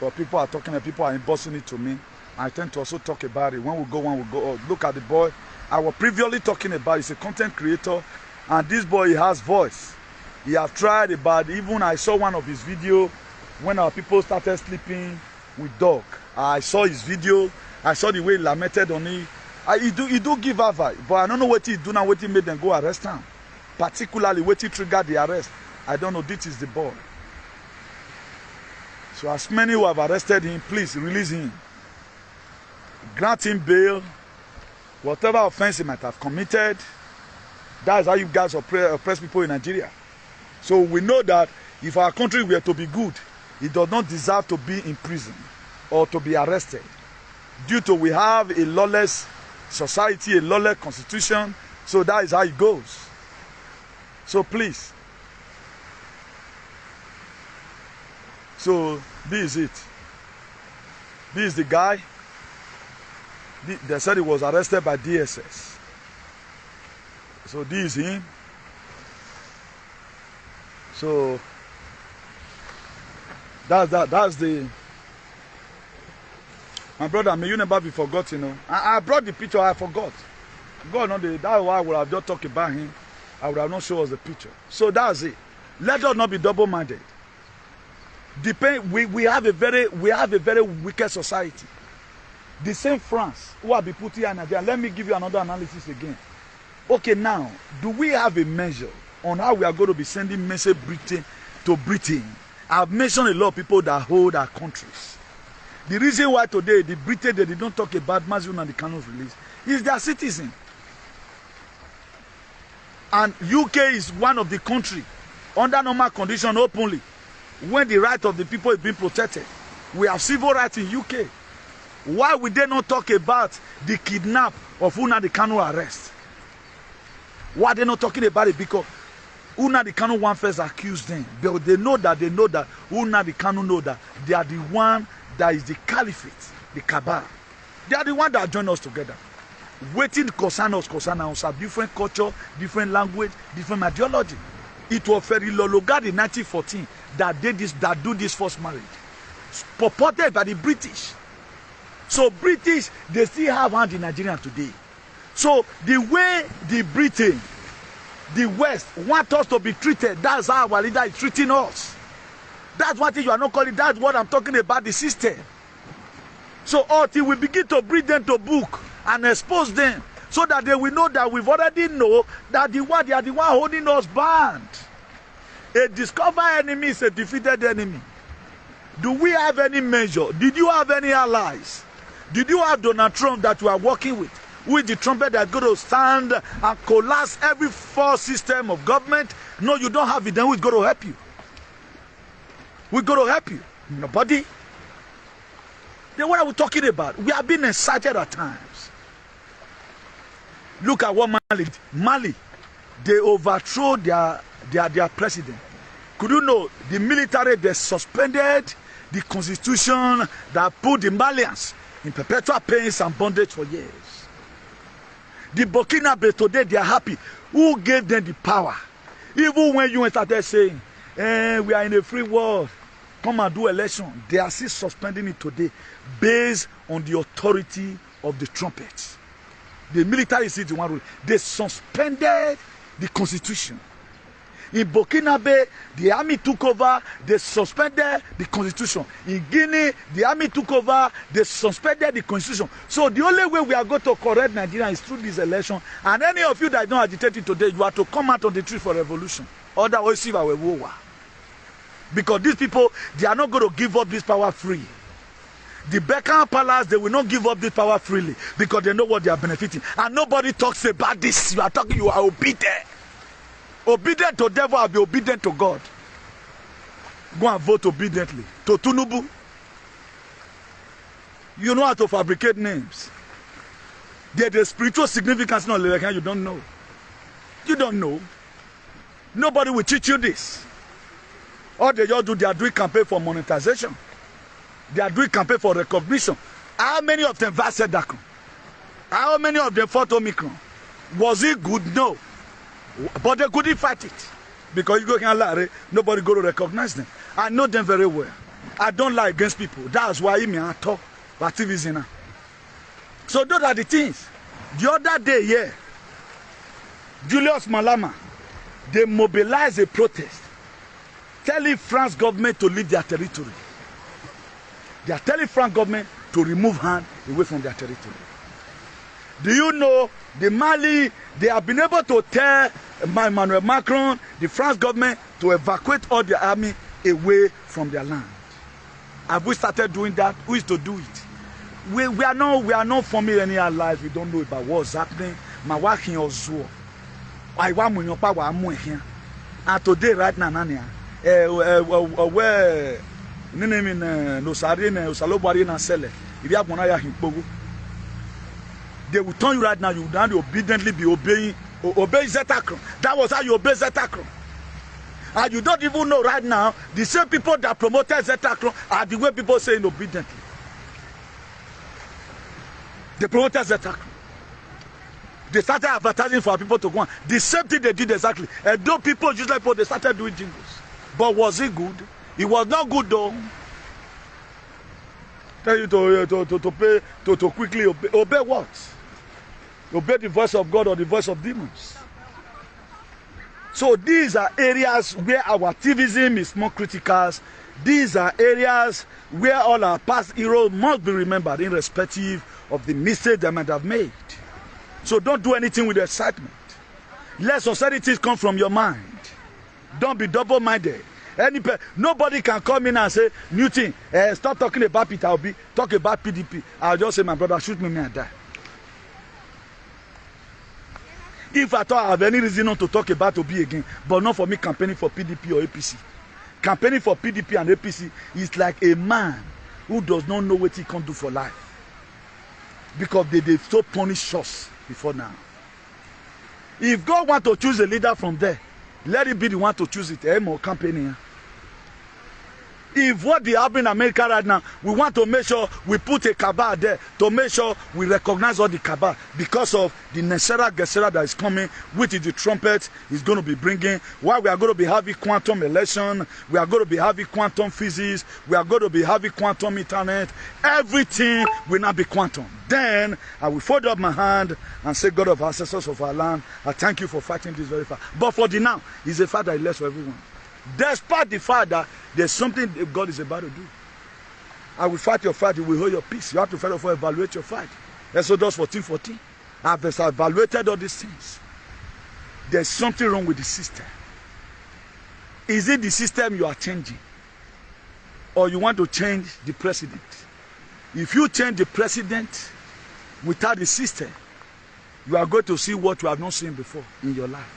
But people are talking, people are embossing it to me. I tend to also talk about it. When we go, oh, look at the boy. I was previously talking about, he's a content creator, and this boy, he has voice. He has tried about, even I saw one of his videos when our people started sleeping with dog. I saw his video. I saw the way he lamented on it. He do give advice, but I don't know what he do now, what he made them go arrest him. Particularly what he triggered the arrest. I don't know, this is the boy. So as many who have arrested him, please release him. Grant him bail. Whatever offense he might have committed, that is how you guys oppress people in Nigeria. So we know that if our country were to be good, it does not deserve to be in prison or to be arrested. Due to we have a lawless society, a lawless constitution, so that is how it goes. So please. So this is it. This is the guy. They said he was arrested by DSS. So this is him. So that's the. My brother, may you never be forgotten. You know? I brought the picture, I forgot. God, no, that's why I would have just talked about him. I would have not shown us the picture. So that's it. Let us not be double-minded. We have a very wicked society. The same France who have been put here in Nigeria. Let me give you another analysis again. Okay, now, do we have a measure on how we are going to be sending message to Britain? I've mentioned a lot of people that hold our countries. The reason why today the Britain, they did not talk about Maziun and the Kano's release is their citizen. And UK is one of the countries under normal condition openly when the right of the people is being protected. We have civil rights in UK. Why would they not talk about the kidnap of Nnamdi Kanu arrest? Why are they not talking about it? Because Nnamdi Kanu one first accused them. But they know that Nnamdi Kanu know that they are the one that is the caliphate, the cabal. They are the one that join us together. Waiting concern us, different culture, different language, different ideology. It was Ferry Lologard in 1914 that did this, that do this forced marriage, purported by the British. So British, they still have hand in Nigeria today. So the way the Britain, the West want us to be treated, that's how our leader is treating us. That's what you are not calling. That's what I'm talking about, the system. So until we begin to bring them to book and expose them, so that they will know that we've already know that they are the one holding us bound. A discovered enemy is a defeated enemy. Do we have any measure? Did you have any allies? Did you have Donald Trump that you are working with? With the trumpet that's going to stand and collapse every false system of government? No, you don't have it. Then who's going to help you? We're going to help you. Nobody. Then what are we talking about? We are being excited at times. Look at what Mali did. Mali, they overthrew their president. Could you know the military, they suspended the constitution that put the Malians in perpetual pains and bondage for years. The Burkinabe today, they are happy. Who gave them the power? Even when you started saying, we are in a free world, come and do election, they are still suspending it today based on the authority of the trumpets. The military is the one rule. They suspended the constitution. In Burkinabe, the army took over, they suspended the constitution. In Guinea, the army took over, they suspended the constitution. So the only way we are going to correct Nigeria is through this election. And any of you that is not agitating today, you have to come out on the street for revolution. Otherwise, we will war. Because these people, they are not going to give up this power free. The Beckham Palace, they will not give up this power freely because they know what they are benefiting. And nobody talks about this. You are talking, you are obedient. Obedient to devil, I'll be obedient to God. Go and vote obediently. To Tunubu. You know how to fabricate names. There's a spiritual significance in election you don't know. You don't know. Nobody will teach you this. All they just do, they are doing campaign for monetization. They are doing campaign for recognition. How many of them vested Dakon? How many of them fought Omicron? Was it good? No. But they couldn't fight it. Because you go can lie, nobody go to recognize them. I know them very well. I don't lie against people. That's why I talk activism now. So those are the things. The other day, yeah, Julius Malema, they mobilized a protest telling France government to leave their territory. They are telling France government to remove hand away from their territory. Do you know the Mali, they have been able to tell Emmanuel Macron, the France government, to evacuate all their army away from their land. Have we started doing that? Who is to do it? We are not forming any life. We don't know about what's happening. My work in Oslo. I want to know power. And today, right now, where no sarine usalobari na sele. If you have one eye in they will turn you right now. You will now obediently be obeying Zetakron. That was how you obey Zetakron. And you don't even know right now, the same people that promoted Zetakron are the way people saying obediently. They promoted Zetakron. They started advertising for people to go on. The same thing they did exactly. And though people usually they started doing jingles. But was it good? It was not good though. Tell you to quickly obey. Obey what? Obey the voice of God or the voice of demons. So these are areas where our activism is more critical. These are areas where all our past heroes must be remembered irrespective of the mistakes they might have made. So don't do anything with excitement. Let society come from your mind. Don't be double-minded. Nobody can come in and say, new thing, stop talking about Peter Obi, talk about PDP. I'll just say, my brother, shoot me and die. If I thought I have any reason not to talk about Obi again, but not for me campaigning for PDP or APC. Campaigning for PDP and APC is like a man who does not know what he can do for life. Because they so punish us before now. If God wants to choose a leader from there, let it be the one to choose it. More campaigning. If what they have in America right now, we want to make sure we put a cabal there to make sure we recognize all the cabal because of the Nesera Gesera that is coming, which is the trumpet is going to be bringing. While we are going to be having quantum election, we are going to be having quantum physics, we are going to be having quantum internet. Everything will not be quantum. Then I will fold up my hand and say, God of ancestors of our land, I thank you for fighting this very far. But for the now, it's a fight that is less for everyone. Despite the fact that there's something God is about to do. I will fight your fight, you will hold your peace. You have to first of all evaluate your fight. Exodus 14:14. I've evaluated all these things. There's something wrong with the system. Is it the system you are changing? Or you want to change the president? If you change the president without the system, you are going to see what you have not seen before in your life.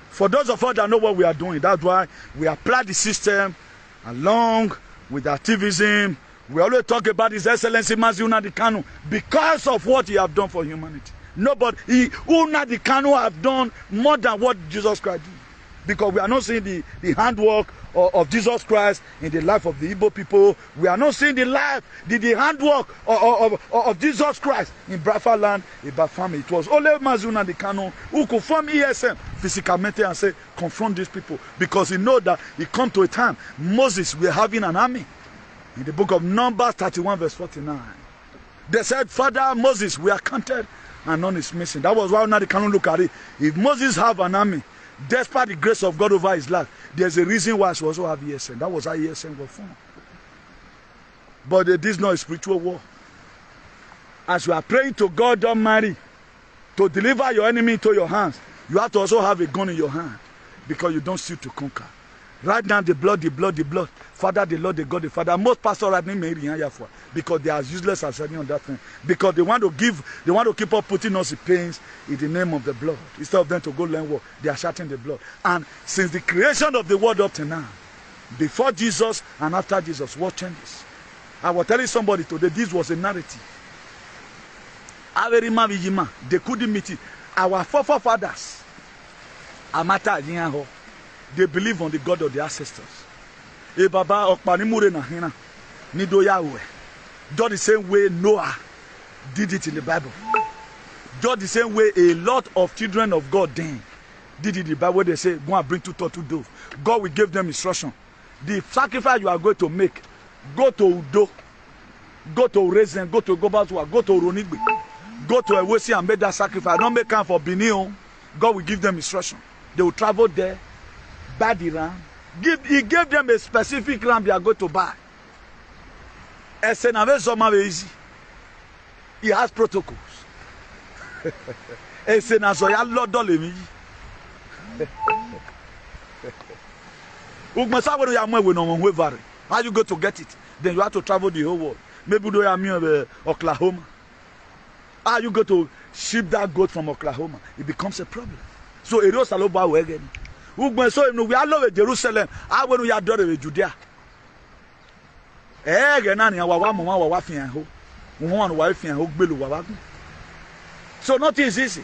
For those of us that know what we are doing, that's why we apply the system along with activism, We always talk about His Excellency Mazi Nnamdi Kanu because of what he have done for humanity. Nobody, Nnamdi Kanu have done more than what Jesus Christ did. Because we are not seeing the handwork of Jesus Christ in the life of the Igbo people. We are not seeing the handwork of Jesus Christ in Biafra land, Iba family. It was only Mazi Nnamdi Kanu who could form ESM physically and say, confront these people. Because he know that he come to a time, Moses were having an army. In the book of Numbers 31 verse 49. They said, Father Moses, we are counted and none is missing. That was why Nnamdi Kanu look at it. If Moses have an army, despite the grace of God over his life, there's a reason why he also have ESN. That was how ESN was formed. But this is not a spiritual war. As you are praying to God Almighty to deliver your enemy into your hands, you have to also have a gun in your hand because you don't seek to conquer. Right now, the blood, the blood, the blood. Father, the Lord, the God, the Father. Most pastors right now because they are useless as any on that thing. Because they want to keep up putting us in pains in the name of the blood. Instead of them to go learn war, they are shouting the blood. And since the creation of the world up to now, before Jesus and after Jesus, what changes? I was telling somebody today, this was a narrative. They couldn't meet it. Our forefathers, Amata Yinho, they believe on the God of the ancestors. E baba okpanimure na hina nido Yahweh. Just the same way Noah did it in the Bible. Just the same way a lot of children of God then did it in the Bible where they say, go and bring 2 turtle doves. God will give them instruction. The sacrifice you are going to make, go to Udo, go to Rezen, go to Gobatwa, go to Ronigbe, go to Ewesi and make that sacrifice. Don't make time for Benin. God will give them instruction. They will travel there. Buy the ram. He gave them a specific ram they are going to buy. Easy. He has protocols. How you go to get it? Then you have to travel the whole world. Maybe do you Oklahoma? How you go to ship that goat from Oklahoma? It becomes a problem. So it was a lot about again. We are love Jerusalem. I want to adore Judea. So nothing is easy.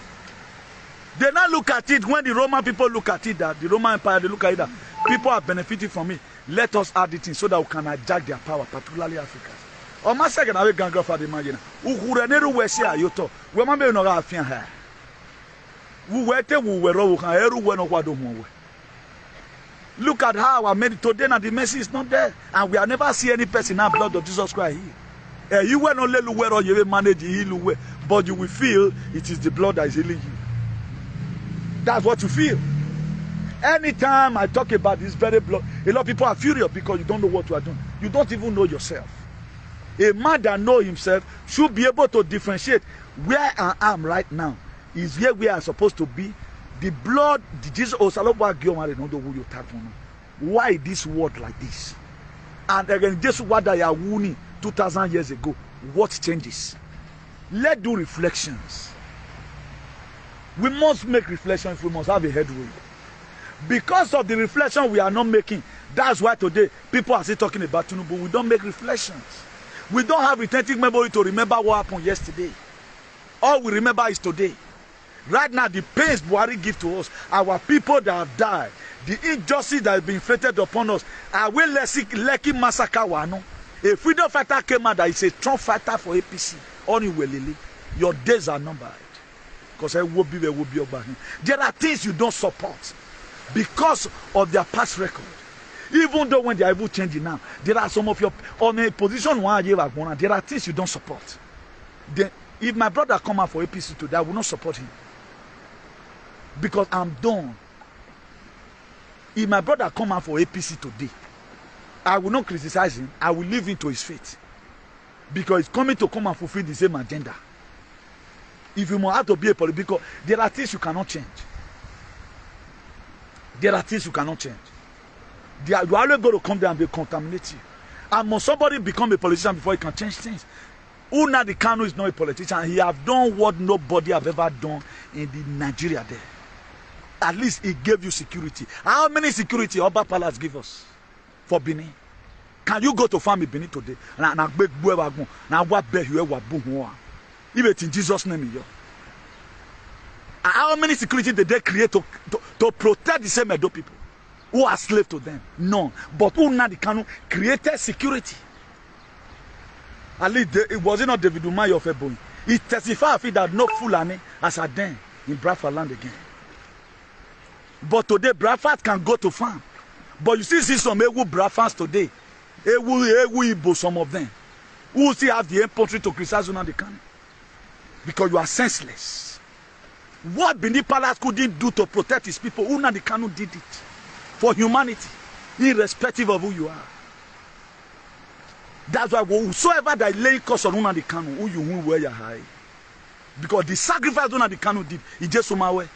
They not look at it when the Roman people look at it, that the Roman Empire, they look at it that people are benefiting from it. Let us add it in so that we can hijack their power, particularly Africans. Or my second, I will go for the imagine. Uhureneru wesi ayoto. We mambe no ga afian ha. Uwete uwero ukan eru we no kwado ho. Look at how I made it today, and the mercy is not there. And we have never seen any person in the blood of Jesus Christ here. You will not let you wear or you will manage heal, but you will feel it is the blood that is healing you. That's what you feel. Anytime I talk about this very blood, a lot of people are furious because you don't know what you are doing. You don't even know yourself. A man that knows himself should be able to differentiate where I am right now is here where I'm supposed to be. The blood, the Jesus, why this word like this? And again, this word that you are winning 2,000 years ago, what changes? Let's do reflections. We must make reflections, we must have a headway. Because of the reflection we are not making, that's why today people are still talking about Tinubu. We don't make reflections. We don't have retentive memory to remember what happened yesterday. All we remember is today. Right now, the pains Buhari give to us, our people that have died, the injustice that has been inflicted upon us, are we lucky massacre one? A freedom fighter came out that is a strong fighter for APC. Only Lily, your days are numbered. Because I will be over him. There are things you don't support because of their past record. Even though when they are able to change it now, there are some of your on a position one year ago, there are things you don't support. Then, if my brother come out for APC today, I will not support him. Because I'm done. If my brother come out for APC today, I will not criticize him. I will leave him to his fate. Because he's coming to come and fulfill the same agenda. If you have to be a political, there are things you cannot change. There are things you cannot change. You are always going to come there and be contaminated. And must somebody become a politician before he can change things? Nnamdi Kanu is not a politician. He have done what nobody have ever done in the Nigeria there. At least he gave you security. How many security Oba Palace give us for Benin? Can you go to farm in Benin today? Na beg boy wagon. Na what beg you wa boom. Even in Jesus' name, yo. How many security did they create to protect the same Edo people who are slaves to them? None. But who now can created security? At least it was not David Umahi of Ebony. He testified of it that no Fulani as a den in Bradford land again. But today Bradford can go to farm. But you see some Ewu Bradfords today. Ewu Igbo, some of them who still have the infantry to criticize on the can. Because you are senseless. What Benin Palace couldn't do to protect his people, Nnamdi Kanu did it for humanity, irrespective of who you are. That's why whosoever that lay curse on Nnamdi Kanu, who you will wear your high. Because the sacrifice Nnamdi Kanu did, he just somewhere.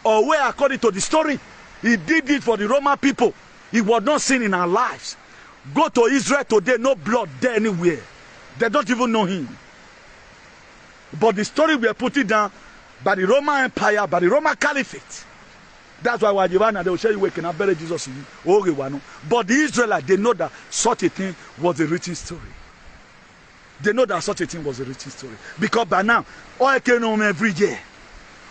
Or where according to the story, he did it for the Roman people. He was not seen in our lives. Go to Israel today, no blood there anywhere. They don't even know him. But the story we are putting down by the Roman Empire, by the Roman Caliphate. That's why Wajibana, they will show you where can I bury Jesus in you. But the Israelites, they know that such a thing was a written story. They know that such a thing was a written story. Because by now, all came home every year.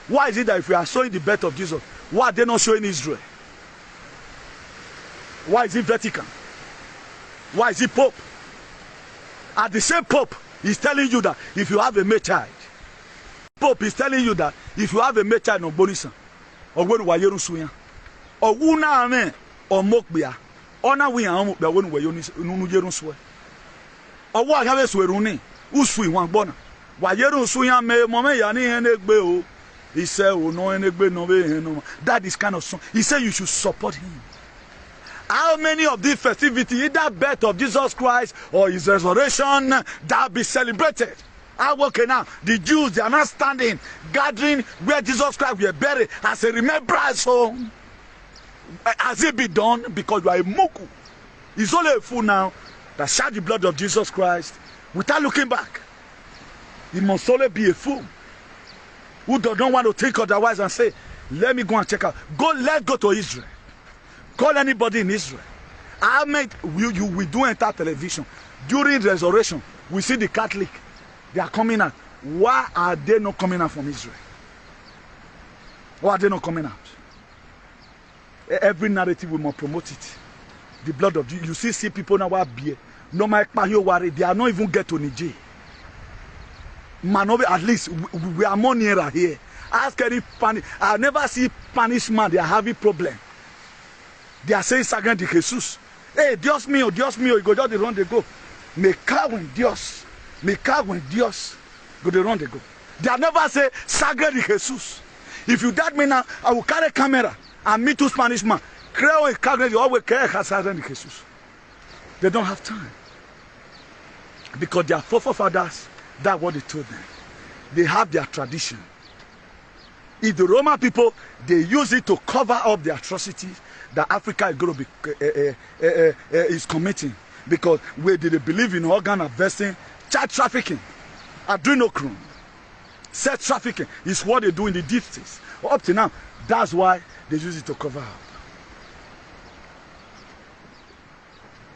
Why is it that if we are showing the birth of Jesus, why are they not showing Israel? Why is it Vatican? Why is it Pope? At the same Pope is telling you that if you have a male child, Pope is telling you that if you have a male child on Bonisa, or when we are Yerusuya, or Wuna Ame, or Mokbia, or now we are when we are Yerusua, or what have us Weruni, Usui one bona, why Yerusuya me, Mome Yani and Egbeo, he said, oh no, and Egbe no, that is kind of song. He said you should support him. How many of these festivities, either birth of Jesus Christ or his resurrection, that be celebrated? I work now. The Jews, they are not standing, gathering where Jesus Christ were buried as a remembrance. So, has it been done? Because you are a moku. It's only a fool now that shed the blood of Jesus Christ without looking back. He must only be a fool who don't want to think otherwise and say, let me go and check out. Let's go to Israel. Call anybody in Israel. We do enter television. During resurrection, we see the Catholic. They are coming out. Why are they not coming out from Israel? Why are they not coming out? Every narrative we must promote it. The blood of Jesus. You see people now are beer. No matter worry, they are not even get to Niger. Man, at least we are more nearer here. Ask any Spanish. I never see Spanish man. They are having problem. They are saying Sagran de Jesus. Hey, Dios mío, you go just the run they go. Me cago en Dios. Me cago en Dios. Go the run they go. They never say Sagran de Jesus. If you that me now, I will carry a camera and meet two Spanish man. Creo en Sagran, you always carry Sagran de Jesus. They don't have time. Because their forefathers, that's what they told them. They have their tradition. If the Roman people, they use it to cover up the atrocities that Africa is going to be is committing, because where did they believe in organ harvesting, child trafficking, adrenochrome, sex trafficking is what they do in the deep states. Up to now, that's why they use it to cover up.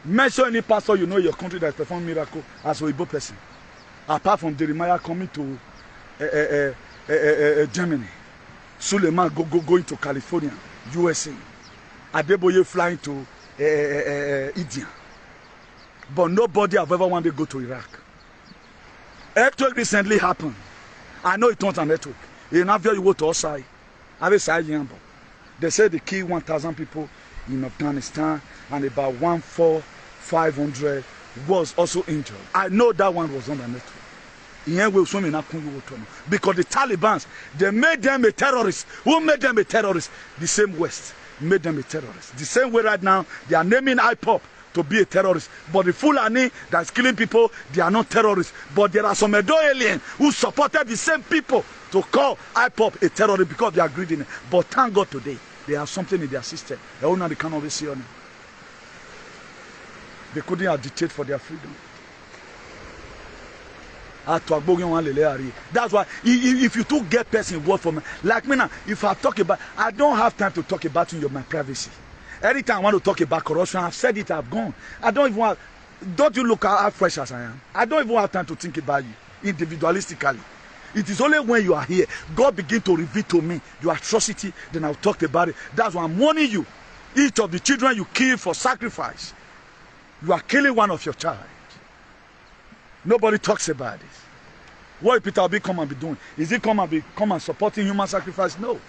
Mention any pastor you know in your country that performed miracle as a Igbo person, apart from Jeremiah coming to Germany, Suleiman going to California, USA. Adeboye flying to India. But nobody have ever wanted to go to Iraq. Earthquake recently happened. I know it's not an earthquake. In Avia, you go to Osai. They say they killed 1,000 people in Afghanistan and about 1,500 was also injured. I know that one was on the network. Because the Taliban, they made them a terrorist. Who made them a terrorist? The same West made them a terrorist. The same way right now, they are naming IPOP to be a terrorist. But the Fulani that's killing people, they are not terrorists. But there are some Edo aliens who supported the same people to call IPOP a terrorist because they are greedy. But thank God today, they have something in their system. They cannot see on it. They couldn't agitate for their freedom. That's why if you do get person word from me, like me now, if I talk about, I don't have time to talk about in my privacy. Anytime I want to talk about corruption, I've said it, I've gone. I don't even want, don't you look how fresh as I am? I don't even have time to think about you individualistically. It is only when you are here, God begin to reveal to me your atrocity, then I'll talk about it. That's why I'm warning you. Each of the children you kill for sacrifice, you are killing one of your child. Nobody talks about this. What Peter Obi come and be doing? Is he come and supporting human sacrifice? No.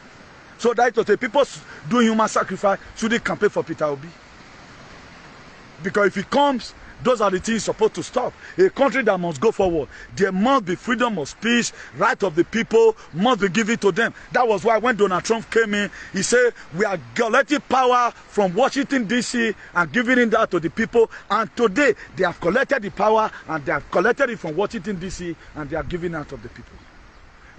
So that to say people doing human sacrifice shouldn't campaign for Peter Obi. Because if he comes, those are the things supposed to stop. A country that must go forward, there must be freedom of speech, right of the people must be given to them. That was why when Donald Trump came in, he said, we are collecting power from Washington, D.C. and giving it out to the people. And today, they have collected the power and they have collected it from Washington, D.C. and they are giving it out of the people.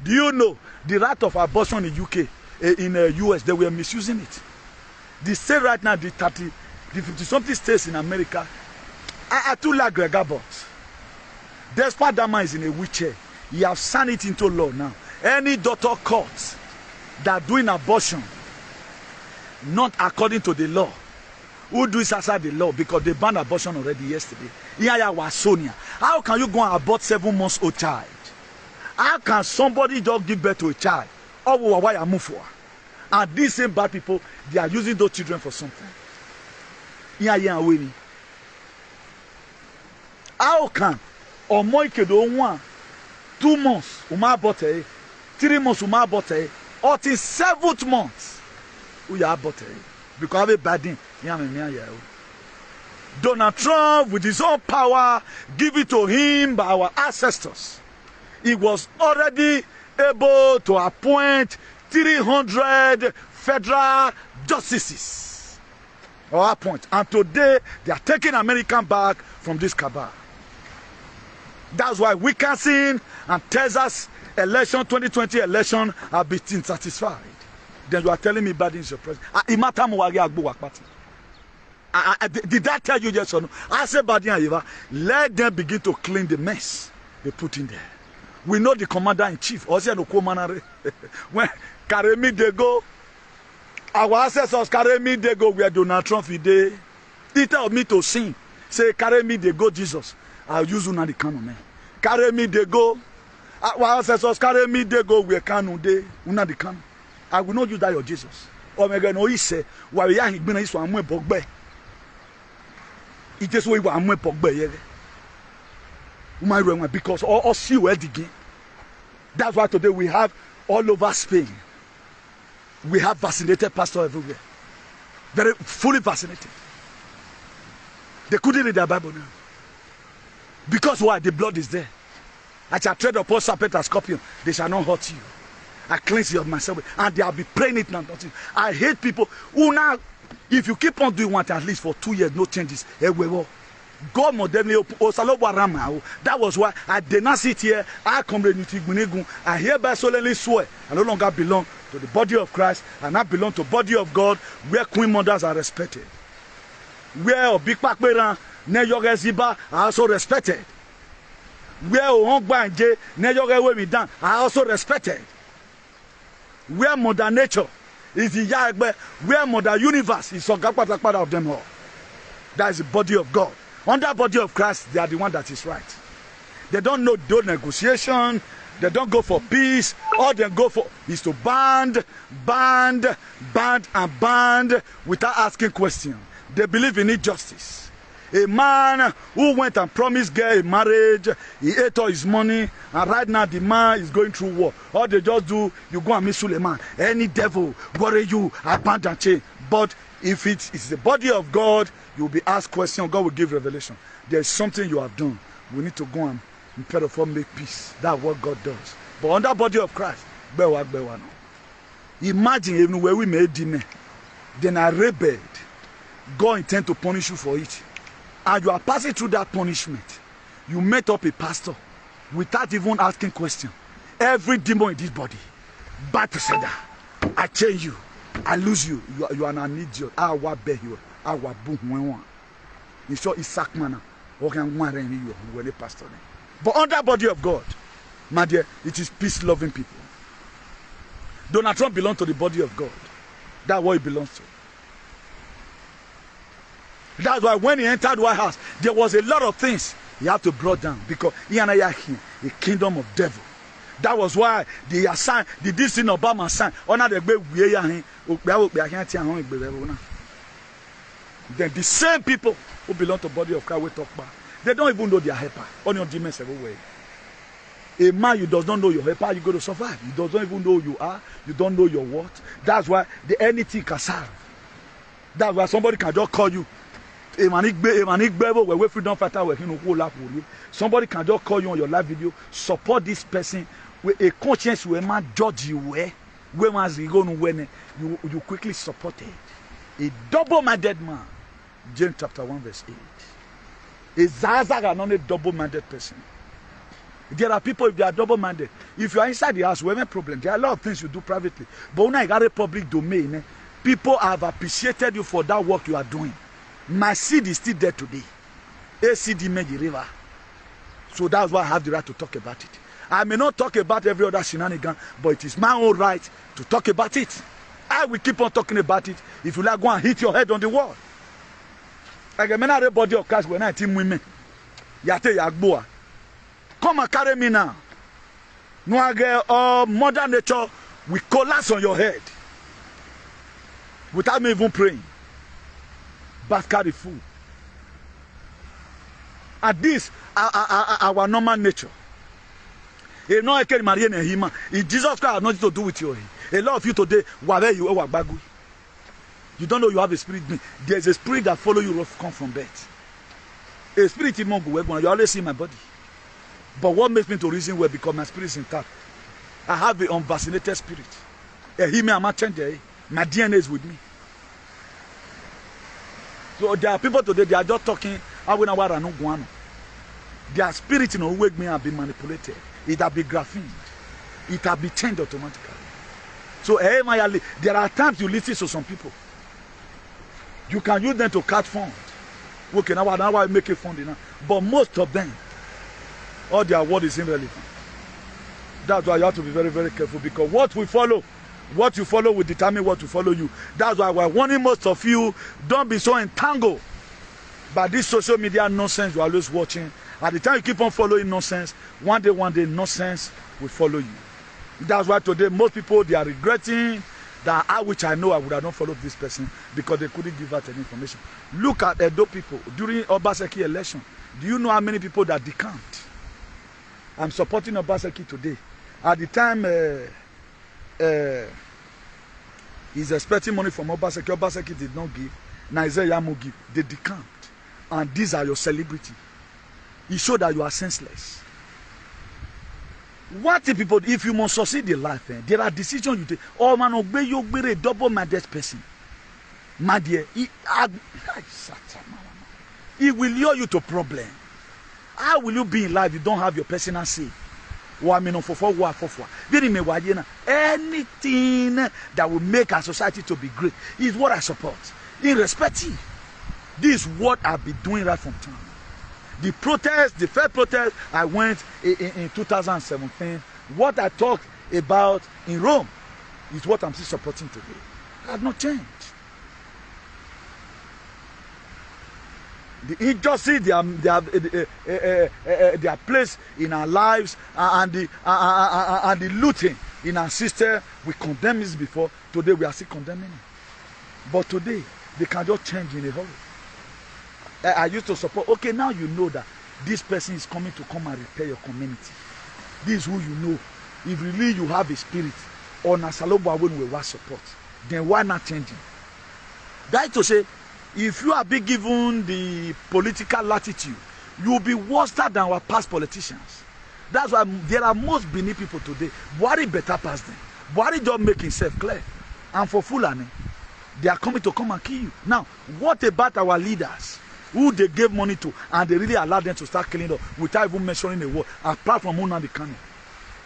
Do you know the right of abortion in UK, in US, they were misusing it. They say right now, the 50-something states in America, I too like Greg Abbott. Despite that man is in a wheelchair, he has signed it into law now. Any doctor court that doing abortion not according to the law, who do it outside the law because they banned abortion already yesterday. Here was Sonia. How can you go and abort 7 months old child? How can somebody just give birth to a child? Oh, why I move for? And these same bad people, they are using those children for something. Here, winning. How can ọmọ ìkéde one 2 months uma abọtẹ 3 months uma abọtẹ until 7th month uya abọtẹ because of a bad thing Donald Trump with his own power give it to him by our ancestors. He was already able to appoint 300 federal justices or appoint, and today they are taking American back from this cabal. That's why Wisconsin and Texas election, 2020 election, have been satisfied. Then you are telling me bad things your president. Did I tell you yes or no? I said bad things. Let them begin to clean the mess they put in there. We know the commander-in-chief. When Karemi they go, our ancestors Karemi they go where Donald Trump today. He tell me to sing. Say Karemi they go Jesus. I'll use una the canon man. Carry me they go. Our ancestors carry me they go where canon they una the canon. I will not use that your Jesus. Oh my God, no he say why we are been is one pogbe. It is why we are pogbe here. Because all see where again. That's why today we have all over Spain. We have vaccinated pastors everywhere. Very fully vaccinated. They couldn't read their Bible now. Because why? The blood is there. I shall tread upon serpent and scorpion. They shall not hurt you. I cleanse you of myself. And they will be praying it now. I hate people who now, if you keep on doing one at least for 2 years, no changes. God modernly, that was why I did not sit here. I hereby solemnly swear I no longer belong to the body of Christ, and I belong to the body of God, where queen mothers are respected. Where big pakperan ne yoga ziba are also respected. Where Ohongbanje ne yoga we mi dan are also respected. Where mother nature is the yagbe, where mother universe is so part of them all. That is the body of God. Under body of Christ, they are the one that is right. They don't know no negotiation. They don't go for peace. All they go for is to ban without asking questions. They believe in injustice. A man who went and promised girl a marriage, he ate all his money, and right now the man is going through war. All they just do, you go and meet Suleiman. Any devil, worry you, abandon chain. But if it is the body of God, you will be asked questions. God will give revelation. There is something you have done. We need to go and prepare for make peace. That's what God does. But under body of Christ, imagine even where we made dinner, then I rebelled. God intend to punish you for it. And you are passing through that punishment. You met up a pastor without even asking question. Every demon in this body, bad to say that. I change you. I lose you. You are an idiot. I will bear you. I will boom. You saw Isaac manner. When pastor. But under body of God, my dear, it is peace-loving people. Donald Trump belongs to the body of God. That's what he belongs to. That's why when he entered White House, there was a lot of things he had to brought down because he and I here a kingdom of devil. That was why they assigned this thing Obama signed. Then the same people who belong to the body of Christ we talk about, they don't even know their helper. On your demons everywhere. A man you does not know your helper, you go to survive. You does not even know who you are. You don't know your what. That's why anything can serve. That's why somebody can just call you. Somebody can just call you on your live video. Support this person with a conscience where man judge you where you quickly support it. A double-minded man. James chapter 1 verse 8. A Zaza are not a double-minded person. There are people, if they are double-minded, if you are inside the house, we have a problem. There are a lot of things you do privately. But when I got a public domain, people have appreciated you for that work you are doing. My seed is still there today. A seed made the river. So that's why I have the right to talk about it. I may not talk about every other shenanigan, but it is my own right to talk about it. I will keep on talking about it. If you like, go and hit your head on the wall. Like a man at the body of Christ when I team women. Yate Yagboa. Come and carry me now. No, I get Mother Nature will collapse on your head. Without me even praying. But carry food. And this, our normal nature. If Jesus Christ has nothing to do with you. A lot of you today, wherever you are, you don't know you have a spirit. There's a spirit that follow you come from birth. A spirit in Mongo, you always see my body. But what makes me to reason well because my spirit is intact. I have an unvaccinated spirit. My DNA is with me. So there are people today, they are just talking. Their spirit in a way may have been manipulated. It have been graphened. It have been changed automatically. So there are times you listen to some people. You can use them to catch funds. Okay, now I make a fund enough. But most of them, all their word is irrelevant. That's why you have to be very, very careful because what you follow will determine what to follow you. That's why we're warning most of you, don't be so entangled by this social media nonsense you're always watching. At the time you keep on following nonsense, one day nonsense will follow you. That's why today most people, they are regretting that I would have not followed this person because they couldn't give out any information. Look at Edo people during Obaseki election. Do you know how many people that decamped? I'm supporting Obaseki today. At the time he's expecting money from Obaseki. Obaseki did not give. Nigeria will give. They decamped. And these are your celebrity. It shows that you are senseless. What if people, if you must succeed in life, there are decisions you take. Oh man, obey you, be a double-minded person. My dear, he will lure you to problem. How will you be in life if you don't have your personal say? Anything that will make our society to be great is what I support. Irrespective. This is what I've been doing right from time. The protest, the first protest I went in 2017, what I talked about in Rome is what I'm still supporting today. I have not changed. The injustice they are placed in our lives and the looting in our system, we condemned this before. Today we are still condemning it. But today they can just change in a hurry. I used to support. Okay, now you know that this person is coming to come and repair your community. This is who you know. If really you have a spirit or Nasalobo when we want support, then why not changing? That is to say, if you are being given the political latitude, you will be worse than our past politicians. That's why there are most Benin people today. Buhari better pass them. Buhari just make himself clear. And for Fulani, they are coming to come and kill you. Now, what about our leaders who they gave money to and they really allowed them to start killing them without even mentioning a word, apart from Unandi Kanu,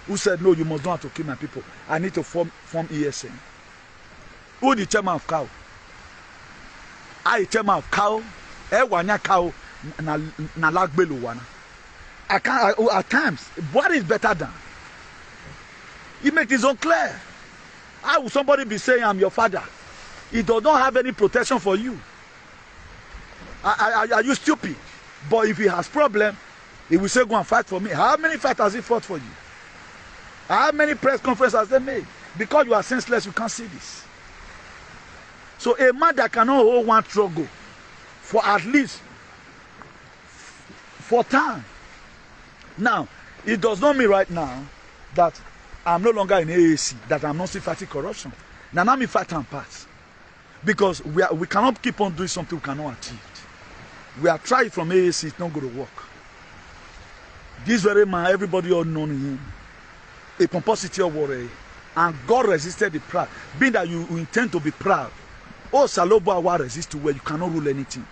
who said, no, you must not have to kill my people. I need to form ESN. Who the chairman of cow? I chairman of cow. Wanya cow na lagbelu wana. I can't at times. What is better than? He makes his own clear. How will somebody be saying I'm your father? He does not have any protection for you. Are you stupid? But if he has problem, he will say, go and fight for me. How many fights has he fought for you? How many press conferences has they made? Because you are senseless, you can't see this. So a man that cannot hold one struggle for at least 4 times. Now, it does not mean right now that I'm no longer in AAC, that I'm not still fighting corruption. Now me fight and pass. Because we cannot keep on doing something we cannot achieve. We have tried from AAC, it's not going to work. This very man, everybody all known him, a pomposity of warrior, and God resisted the proud. Being that you intend to be proud, oh, Salobo Awa resist to where you cannot rule anything.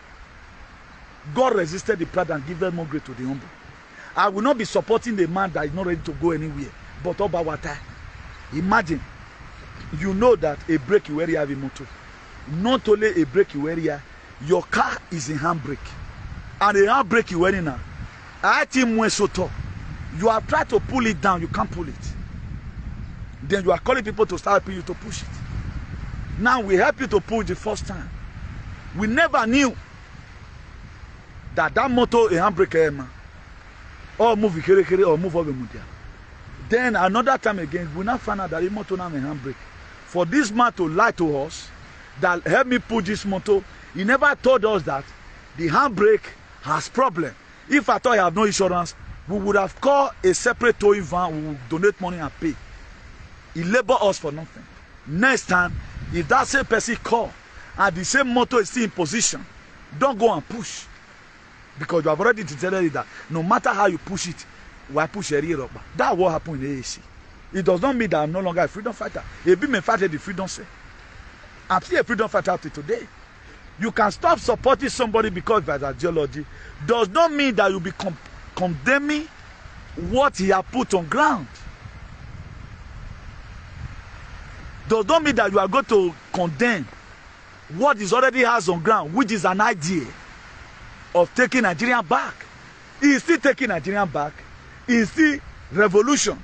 God resisted the proud and gave them more grace to the humble. I will not be supporting the man that is not ready to go anywhere. But Oba Wata, imagine, you know that a brake you have a motor. Not only a brake you area, your car is a handbrake. And a handbrake you wearing now. I think you have tried to pull it down, you can't pull it. Then you are calling people to start helping you to push it. Now we help you to push the first time. We never knew that motor a handbrake or move or move over mudia. Then another time again, we now find out that the motor now a handbrake. For this man to lie to us, that help me push this motor, he never told us that the handbrake has problem. If I thought I have no insurance, we would have called a separate towing van, we would donate money and pay. He labor us for nothing. Next time, if that same person call and the same motor is still in position, don't go and push. Because you have already decided that no matter how you push it, why push a real rubber? That's what happened in AAC. It does not mean that I'm no longer a freedom fighter. A big man fighter the freedom say. I'm still a freedom fighter up to today. You can stop supporting somebody because of his ideology. Does not mean that you'll be condemning what he has put on ground. Does not mean that you are going to condemn what he already has on ground, which is an idea of taking Nigeria back. He is still taking Nigeria back. He is still revolution.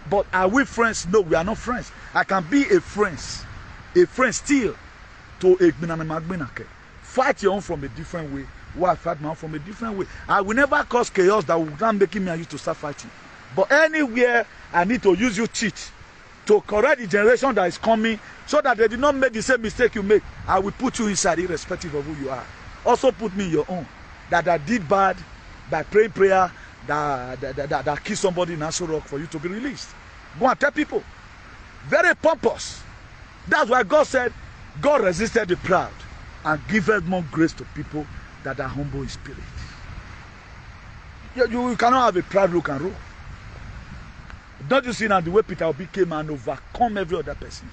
But are we friends? No, we are not friends. I can be a friend still to a fight your own from a different way. Why fight my own from a different way? I will never cause chaos that will not make me and you to start fighting. But anywhere I need to use you cheat to correct the generation that is coming so that they did not make the same mistake you make, I will put you inside irrespective of who you are. Also put me in your own. That I did bad by praying prayer that kill somebody in Aso Rock for you to be released. Go and tell people. Very pompous. That's why God said, God resisted the proud and giveth more grace to people that are humble in spirit. You cannot have a proud look and roll. Don't you see now the way Peter Obi came and overcome every other person?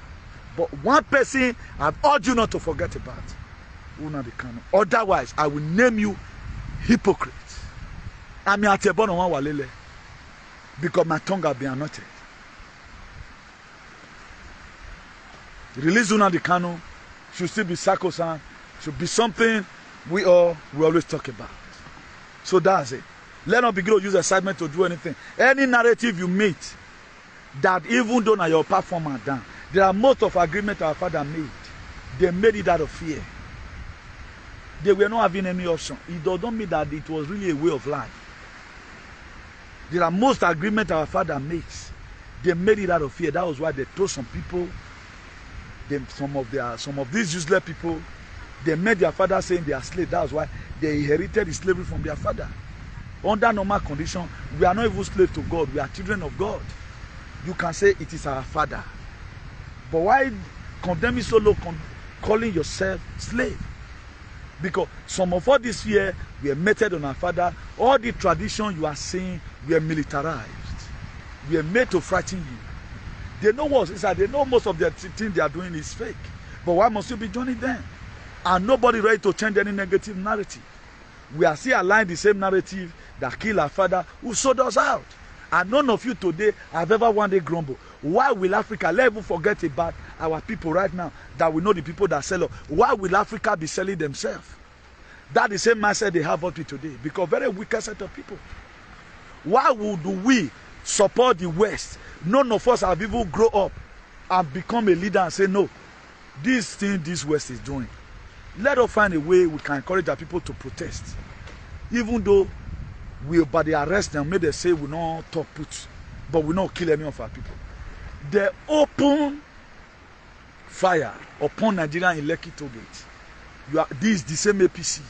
But one person I've urged you not to forget about. Otherwise, I will name you hypocrite. I'm at a bone on walele because my tongue has been anointed. Release Una the Kano should still be sacrosanct, should be something we always talk about. So that's it. Let not begin to use excitement to do anything. Any narrative you meet that even though your performance done, there are most of agreement our father made. They made it out of fear. They were not having any option. It does not mean that it was really a way of life. There are most agreement our father makes. They made it out of fear. That was why they told some people, some of these useless people, they made their father saying they are slaves. That was why they inherited the slavery from their father. Under normal condition, we are not even slaves to God. We are children of God. You can say it is our father. But why condemning so low, calling yourself slave? Because some of all this fear were meted on our father. All the tradition you are saying were militarized. We are made to frighten you. They know what's inside. They know most of the thing they are doing is fake. But why must you be joining them? And nobody ready to change any negative narrative. We are still aligned the same narrative that killed our father who sold us out. And none of you today have ever one day grumble. Why will Africa, let's even forget about our people right now, that we know the people that sell us. Why will Africa be selling themselves? That the same mindset they have up to today. Because very wicked set of people. Why would we support the West? None of us have even grown up and become a leader and say, no, this thing this West is doing, Let us find a way we can encourage our people to protest. Even though we by the arrest them, may they say we not talk put, but we not kill any of our people. They open fire upon Nigeria in Lekki toll gate. This is the same APC.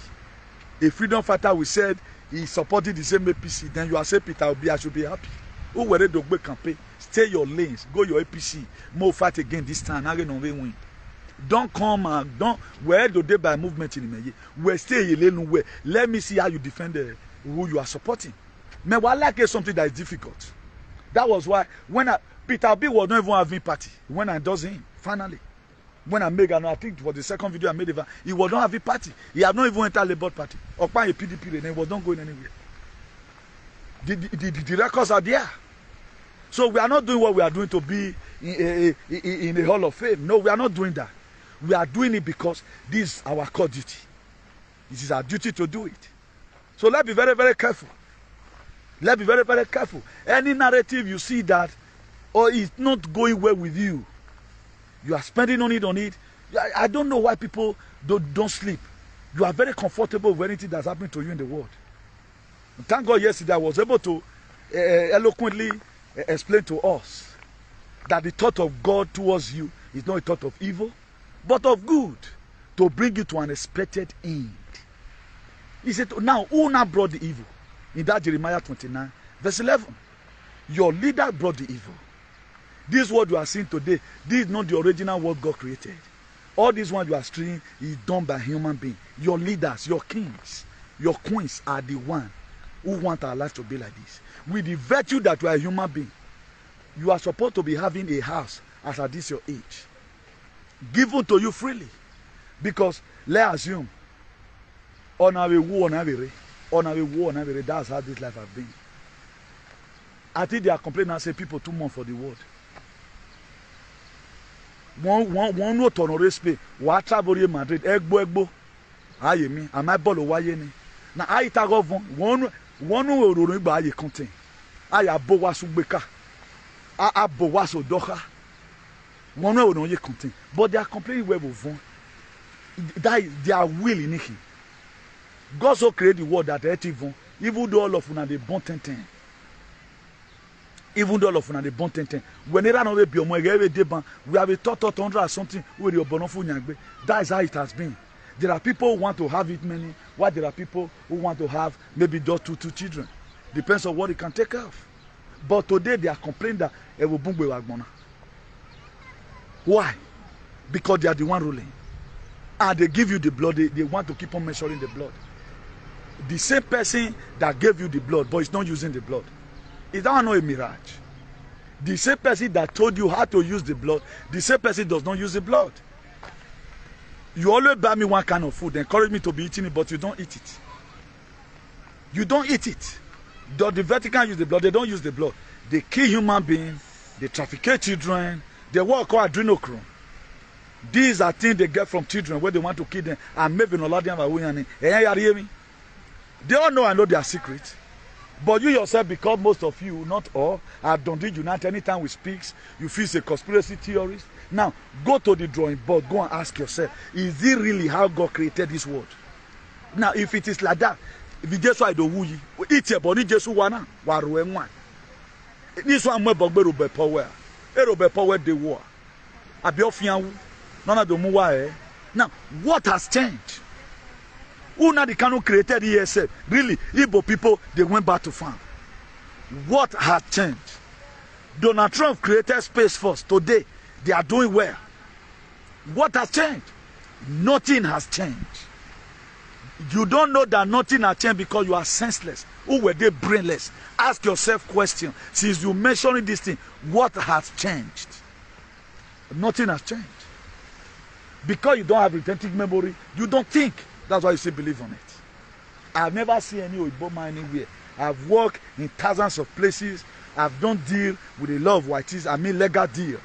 A freedom fighter we said he supported the same APC, then you are saying Peter Obi, I should be happy. Who were the Dogbe campaign? Stay your lanes, go your APC, more fight again this time. Now win. Don't come and don't where do they by movement in the where stay your lane where. Let me see how you defend who you are supporting. Me I like something that is difficult. That was why when Peter Obi was not even having party when I does him finally. When I make I think for the second video I made he was not having party. He had not even entered Labour Party or by a PDP and he was not going anywhere. The records are there. So we are not doing what we are doing to be in the Hall of Fame. No, we are not doing that. We are doing it because this is our core duty. This is our duty to do it. So let's be very, very careful. Let's be very, very careful. Any narrative you see that or it's not going well with you, you are spending on it. I don't know why people don't sleep. You are very comfortable with anything that's happening to you in the world. And thank God yesterday I was able to eloquently explain to us that the thought of God towards you is not a thought of evil, but of good, to bring you to an expected end. He said, now who now brought the evil? In that Jeremiah 29, verse 11. Your leader brought the evil. This word you are seeing today, this is not the original word God created. All this one you are seeing is done by human beings. Your leaders, your kings, your queens are the one who want our life to be like this. With the virtue that you are a human being, you are supposed to be having a house as at this your age, given to you freely. Because let's assume, on our war, that's how this life has been. I think they are complaining and say people too much for the world. One no tolerate space. Wa travel in Madrid. Egbo. Aye me. Am I bolo waye ni? Na aye tago one no oro igba aye contain. Aye abo wa sugbeka. Abo wa so doka. One no oro ye contain. But they are complaining where we von. That is their will in it. God so create the world that even though all of una dey born 10. Even though all of una dey born 10. Whenever no be omo ege dey ban, we have a thought 100 or something wey dey obonofu nyagbe. That is how it has been. There are people who want to have it many, while there are people who want to have maybe just two children. Depends on what they can take care of. But today they are complaining that ebubungbe wagbona. Why? Because they are the one ruling. And they give you the blood, they want to keep on measuring the blood. The same person that gave you the blood, but is not using the blood. Is that not a mirage? The same person that told you how to use the blood, the same person does not use the blood. You always buy me one kind of food, encourage me to be eating it, but you don't eat it. You don't eat it. The Vatican use the blood, they don't use the blood. They kill human beings, they trafficate children, they work called adrenochrome. These are things they get from children where they want to kill them and maybe not allow them. They all know I know their secret. But you yourself, because most of you, not all, have done it unite. Anytime we speak, you feel a conspiracy theorist. Now, go to the drawing board, go and ask yourself, is it really how God created this world? Now, if it is like that, if it's just why do we eat your body just one, this one more bugbear power. Aerobe power the war. Abiofian, none of the mua. Now, what has changed? Who now the Kanu created ESF? Really, Igbo people, they went back to farm. What has changed? Donald Trump created Space Force. Today, they are doing well. What has changed? Nothing has changed. You don't know that nothing has changed because you are senseless. Who were they brainless? Ask yourself question. Since you mentioned this thing, what has changed? Nothing has changed. Because you don't have retentive memory, you don't think. That's why you still believe on it. I've never seen any Oiboma anywhere. I've worked in thousands of places. I've done deal with a lot of whites. I mean legal deal.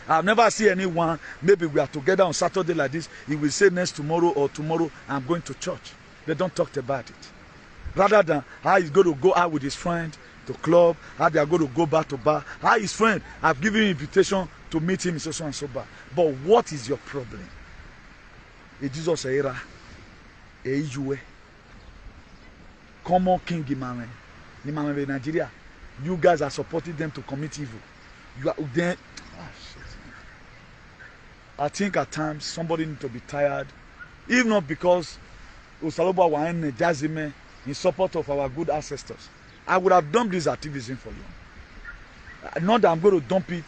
I've never seen anyone, maybe we are together on Saturday like this, he will say next tomorrow or tomorrow I'm going to church. They don't talk about it. Rather than how he's going to go out with his friend to club, how they are going to go bar to bar. How his friend, I've given him invitation to meet him in so and so bar. But what is your problem? a Jesus era, a Ijue, common king Imame, Nimame Nigeria. You guys are supporting them to commit evil. You are then. Ah, shit. I think at times somebody need to be tired, if not because Usaloba were in Jazime in support of our good ancestors. I would have done this activism for long. Not that I'm going to dump it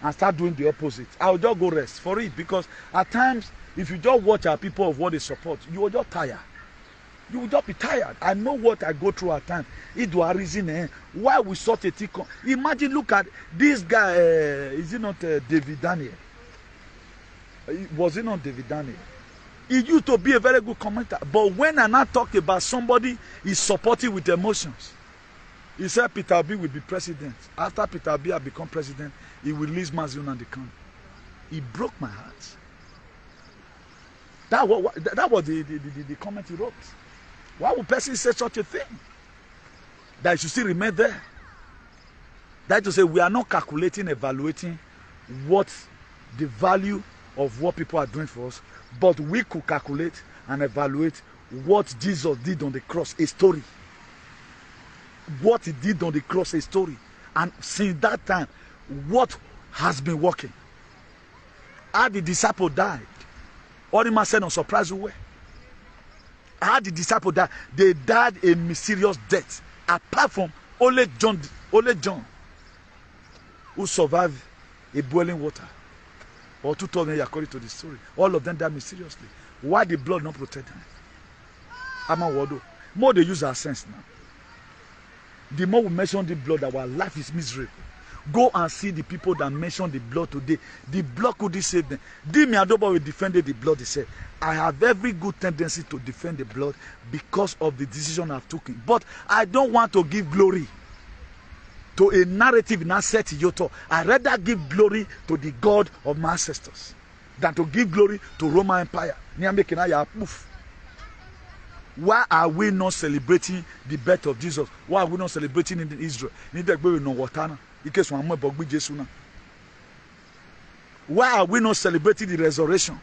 and start doing the opposite. I'll just go rest for it, because at times, if you just watch our people of what they support, you will just tire. You will just be tired. I know what I go through at times. It was a reason why we sought a tick. Imagine, look at this guy. Is it not David Daniel? Was it not David Daniel? He used to be a very good commentator. But when I now talk about somebody is supporting with emotions, he said Peter Obi will be president. After Peter Obi had become president, he will release Mazion and the camp. He broke my heart. That was the comment he wrote. Why would person say such a thing? That you should still remain there. That is to say, we are not calculating, evaluating what the value of what people are doing for us, but we could calculate and evaluate what Jesus did on the cross, a story. What he did on the cross, a story. And since that time, what has been working? How the disciple died. All the man said on surprise way. How the disciple died? They died a mysterious death. Apart from only John, who survived a boiling water. Or 2,000 years according to the story. All of them died mysteriously. Why the blood not protect them? Amawodo. More they use our sense now. The more we mention the blood, our life is miserable. Go and see the people that mentioned the blood today. The blood couldn't save them. Dimi Adoba will defend the blood. He said, I have every good tendency to defend the blood because of the decision I've taken. But I don't want to give glory to a narrative in set Yoto. I rather give glory to the God of my ancestors than to give glory to Roman Empire. Why are we not celebrating the birth of Jesus? Why are we not celebrating in Israel? Why are we not celebrating the resurrection?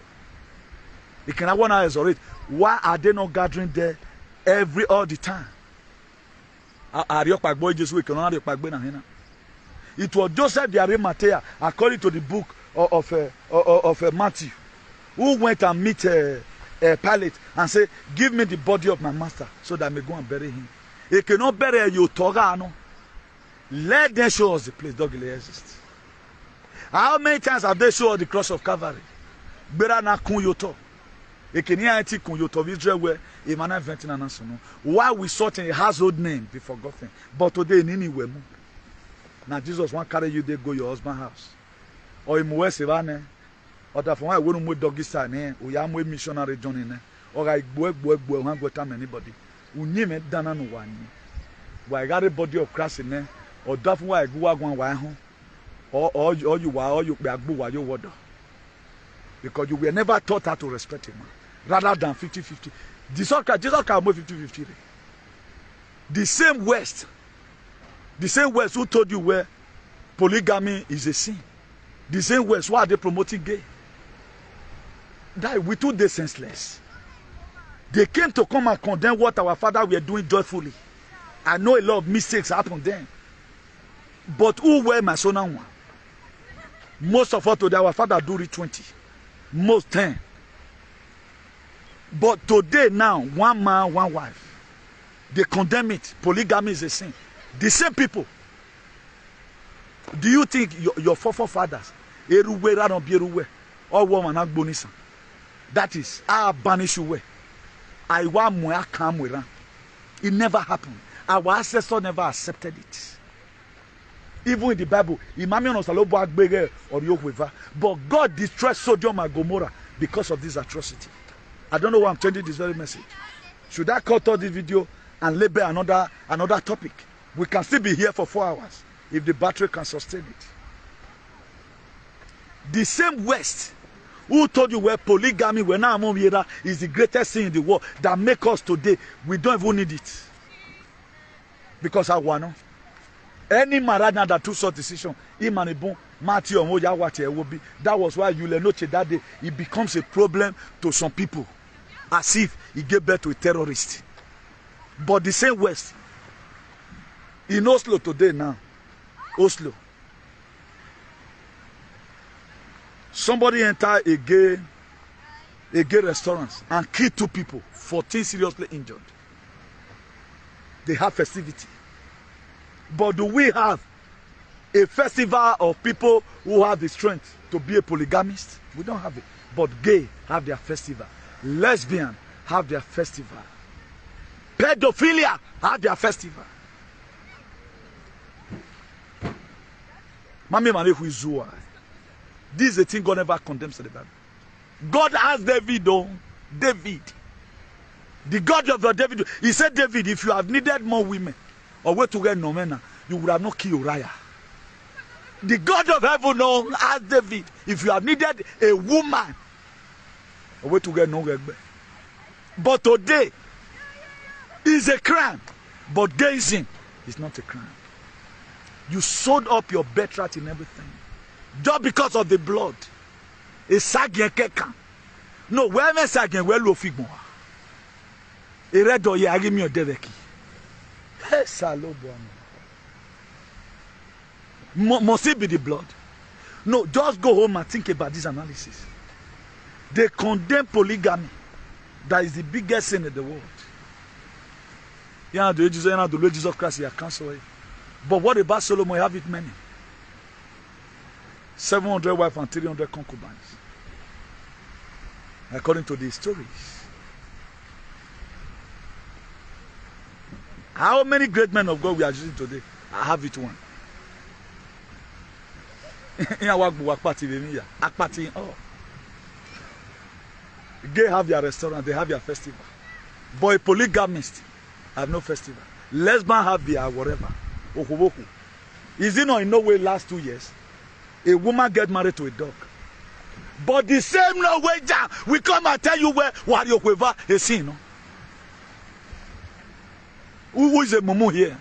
Why are they not gathering there all the time? It was Joseph the Arimathea, according to the book of Matthew, who went and meet Pilate and said, give me the body of my master so that I may go and bury him. He cannot bury you, Toga. Let them show us the place. Dog will exist. How many times have they shown us the cross of Calvary? Better not kun yoto. He can hear it kun yoto of Israel where a man inventing an answer. Why we sought a household name be forgotten. But today in any way. Now Jesus won't carry you there, go your husband's house. Or in Muesivane. Or that from why we don't move doggy sign, we are more missionary John in there. Or I go time anybody. We need dana no one. Why got a body of Christ in there? Or that from why I go one way home. Or you are you be a boo you water. Because you were never taught how to respect him. Rather than 50-50. Jesus can move 50-50. The same West who told you where polygamy is a sin. The same West, why are they promoting gay? That we too they senseless. They came to come and condemn what our father were doing joyfully. I know a lot of mistakes happened then. But who were my son and one? Most of us today, our father do reach 20. Most 10. But today now, one man, one wife. They condemn it. Polygamy is a sin. The same people. Do you think your forefathers, all woman are bonisa? That is, I banish away. I want more come with her. It never happened. Our ancestors never accepted it. Even in the Bible, but God destroyed Sodom and Gomorrah because of this atrocity. I don't know why I'm changing this very message. Should I cut out this video and label another topic? We can still be here for 4 hours if the battery can sustain it. The same West who told you where polygamy is the greatest thing in the world that make us today, we don't even need it. Because I want Any marriage now that took such decision, that was why you know that day it becomes a problem to some people, as if he gave birth to a terrorist. But the same West, in Oslo today now, Oslo, somebody entered a gay restaurant and killed 2 people, 14 seriously injured. They have festivity. But do we have a festival of people who have the strength to be a polygamist? We don't have it. But gay have their festival. Lesbian have their festival. Pedophilia have their festival. This is a thing God never condemns in the Bible. God asked David, David, the God of your David, he said, David, if you have needed more women or way to get no men, you would have not killed Uriah. The God of heaven asked David, if you have needed a woman or way to get no men. But today is a crime, but gazing is not a crime. You sold up your birthright in everything just because of the blood. No, wherever Sagan, where lo figmo. A red or ya give me your deveki. Must it be the blood? No, just go home and think about this analysis. They condemn polygamy. That is the biggest sin in the world. Yeah, the Lord Jesus Christ, he cancelled it. But what about Solomon? He have it many. 700 wives and 300 concubines. According to these stories. How many great men of God we are using today? I have it one. Gay have their restaurant, they have their festival. But a polygamist have no festival. Lesbian have their whatever. Is it not in no way last 2 years? A woman get married to a dog. But the same no way down, we come and tell you where Wariokweva is seen. No? Who is a mumu here?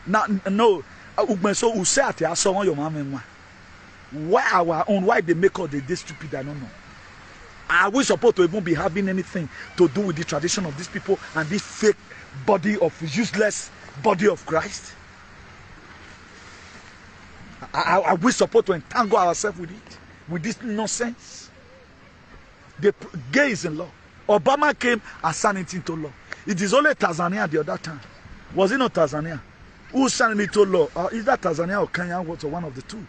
No, so who say I saw your mama. Why our own? Why they make all they stupid? I don't know. Are we supposed to even be having anything to do with the tradition of these people and this fake body of useless body of Christ? Are we supposed to entangle ourselves with it? With this nonsense? The gay is in law. Obama came and signed it into law. It is only Tanzania the other time. Was it not Tanzania? Who signed it into law? Is that Tanzania or Kenya? Was one of the two?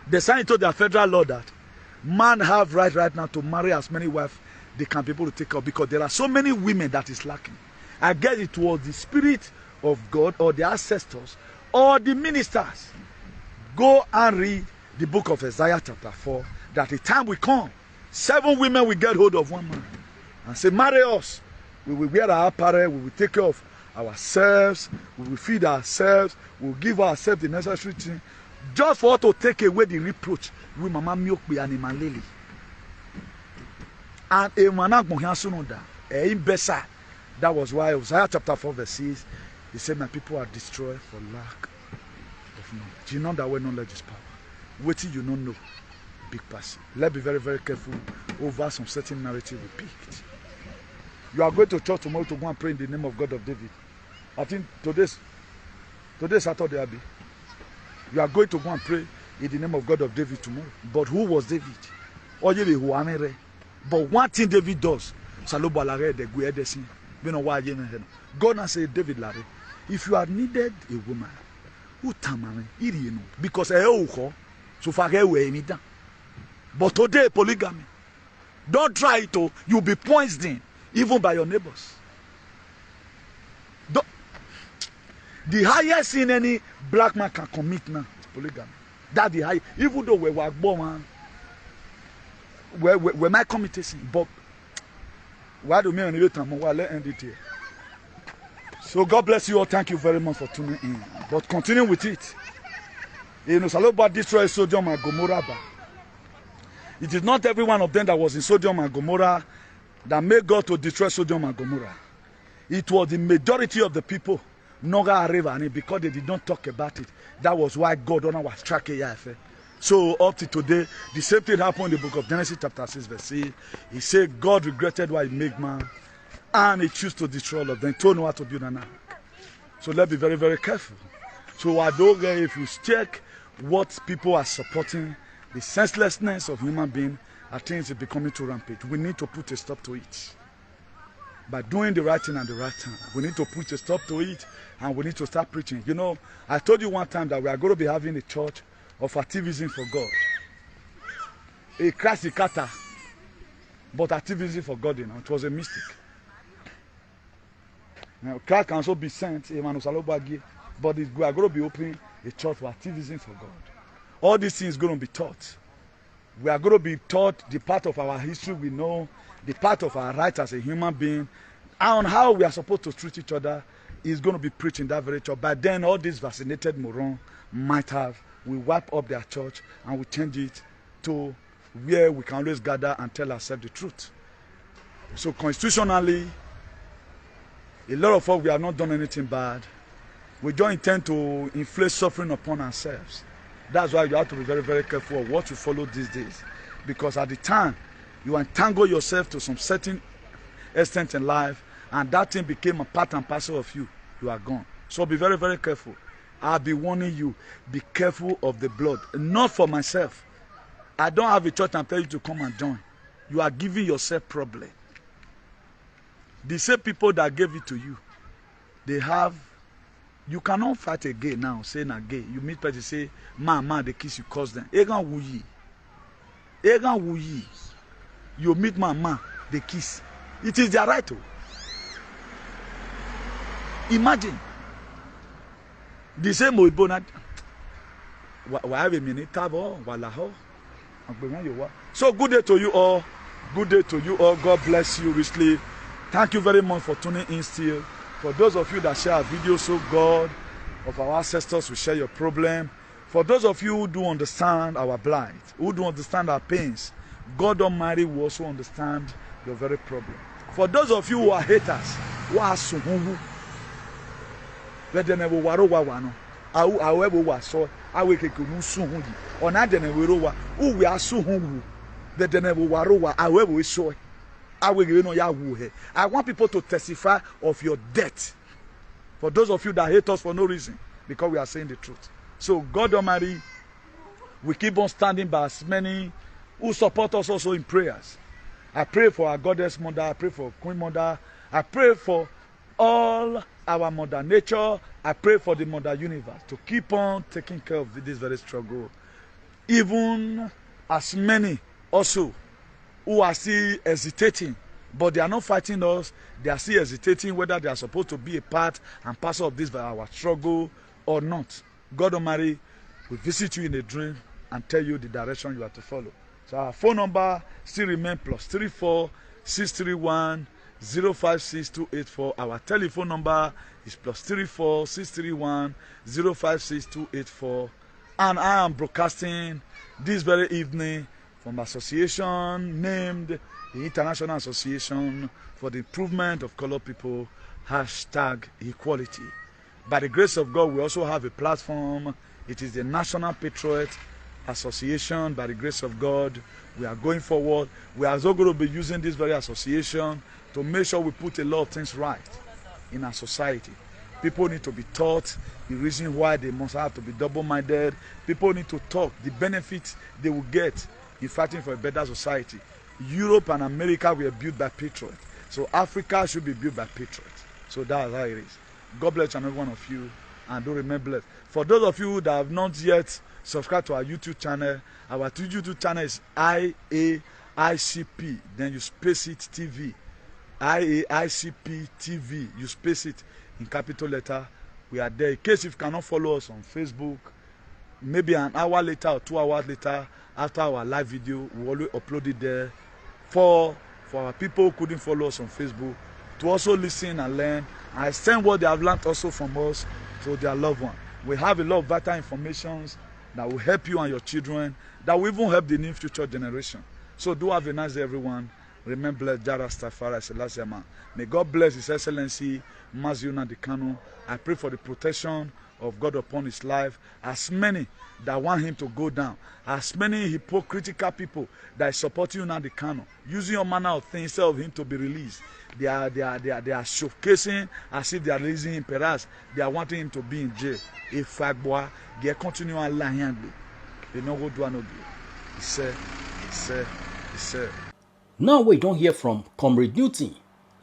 They signed into their federal law that man have right now to marry as many wives they can be able to take care of, because there are so many women that is lacking. I guess it was the spirit of God or the ancestors or the ministers. Go and read the book of Isaiah chapter 4, that the time will come, 7 women will get hold of one man and say, marry us. We will wear our apparel, we will take care of ourselves, we will feed ourselves, we will give ourselves the necessary thing, just for us to take away the reproach. We mama milk be animal lily. And a managmohiasunoda, a imbesa. That was why Isaiah chapter 4 verse 6, he said, my people are destroyed for lack of knowledge. You know that when knowledge is power. What you don't know, big person. Let's be very, very careful over some certain narrative we picked. You are going to church tomorrow to go and pray in the name of God of David. I think today's Saturday, Abby. You are going to go and pray in the name of God of David tomorrow. But who was David? But one thing David does, God has said, David, if you have needed a woman, who tamame, because so far but today polygamy. Don't try it, you'll be poisoned even by your neighbors. The highest sin any black man can commit now is polygamy. That's the high. Even though we were born, we might commit a sin, but why do we end it here? So God bless you all. Thank you very much for tuning in. But continue with it. You know, Saloba destroyed Sodom and Gomorrah. It is not every one of them that was in Sodom and Gomorrah that made God to destroy Sodom and Gomorrah. It was the majority of the people Noga Revani, because they did not talk about it. That was why God was tracking Yafe. So up to today, the same thing happened in the book of Genesis chapter 6 verse 6. He said God regretted why he made man and he chose to destroy all of them. He told Noah to build an ark. So let's be very, very careful. So I don't get if you check what people are supporting, the senselessness of human being, I think it's becoming too rampant. We need to put a stop to it. By doing the right thing at the right time. We need to put a stop to it and we need to start preaching. You know, I told you one time that we are going to be having a church of activism for God. A Christ kata, but activism for God, you know, it was a mistake. Now, Christ can also be sent, but we are going to be opening a church for activism for God. All these things are going to be taught. We are going to be taught the part of our history we know, the part of our rights as a human being, and how we are supposed to treat each other is going to be preached in that very church. By then, all these vaccinated morons might have, we wipe up their church and we change it to where we can always gather and tell ourselves the truth. So constitutionally, a lot of us, we have not done anything bad. We don't intend to inflict suffering upon ourselves. That's why you have to be very, very careful of what you follow these days. Because at the time, you entangle yourself to some certain extent in life, and that thing became a part and parcel of you. You are gone. So be very, very careful. I'll be warning you, be careful of the blood. Not for myself. I don't have a church and tell you to come and join. You are giving yourself problem. The same people that gave it to you, they have, you cannot fight a gay now, saying a gay. You meet people say, man, they kiss you, cause them. Egan wuyi. Egan wuyi. You meet man, they kiss. It is their right to. Imagine. The same way bonat. So good day to you all. Good day to you all. God bless you richly. Thank you very much for tuning in still. For those of you that share our videos, so God of our ancestors will share your problem. For those of you who do understand our plight, who do understand our pains, God Almighty will also understand your very problem. For those of you who are haters, who are suhungu, let them never waro wano. However, was so I will take you soon. Or not, then we rowa. Who we are suhungu. Let them never waro. However, we saw. I will give you. I want people to testify of your death. For those of you that hate us for no reason, because we are saying the truth. So God Almighty, we keep on standing by as many who support us also in prayers. I pray for our goddess mother. I pray for Queen Mother. I pray for all our Mother Nature. I pray for the Mother Universe to keep on taking care of this very struggle. Even as many also who are still hesitating, but they are not fighting us. They are still hesitating whether they are supposed to be a part and parcel of this our struggle or not. God Almighty will visit you in a dream and tell you the direction you have to follow. So our phone number still remains +34 631 056 284. Our telephone number is +34 631 056 284. And I am broadcasting this very evening from association named the International Association for the Improvement of Colored People, #equality. By the grace of God, we also have a platform. It is the National Patriot Association. By the grace of God, we are going forward. We are also going to be using this very association to make sure we put a lot of things right in our society. People need to be taught the reason why they must have to be double-minded. People need to talk the benefits they will get in fighting for a better society. Europe and America were built by patriots. So Africa should be built by patriots. So that's how it is. God bless every one of you, and do remain blessed. For those of you that have not yet subscribed to our YouTube channel, our YouTube channel is IAICP. Then you space it TV. IAICP TV. You space it in capital letter. We are there. In case you cannot follow us on Facebook, maybe an hour later or 2 hours later, after our live video, we always upload it there for our people who couldn't follow us on Facebook to also listen and learn and extend what they have learned also from us to their loved one. We have a lot of vital information that will help you and your children, that will even help the new future generation. So do have a nice day, everyone, Remain blessed, Jarastafari Selassie man. May God bless His Excellency Mazi Nnamdi Kanu. I pray for the protection of God upon his life. As many that want him to go down, as many hypocritical people that is supporting Nnamdi Kanu, using all manner of things instead of him to be released. They are showcasing as if they are releasing him. Perhaps they are wanting him to be in jail. If Agboa, they continue to lie here. They know what do I know. He said. Now we don't hear from Comrade Newton.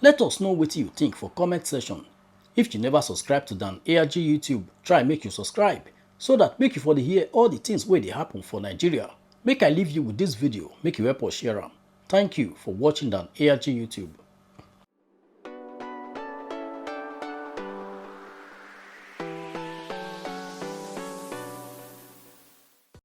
Let us know what you think for comment section. If you never subscribe to Dan ARG YouTube, try make you subscribe so that make you for the hear all the things where they happen for Nigeria. Make I leave you with this video, make you help us share them. Thank you for watching Dan ARG YouTube.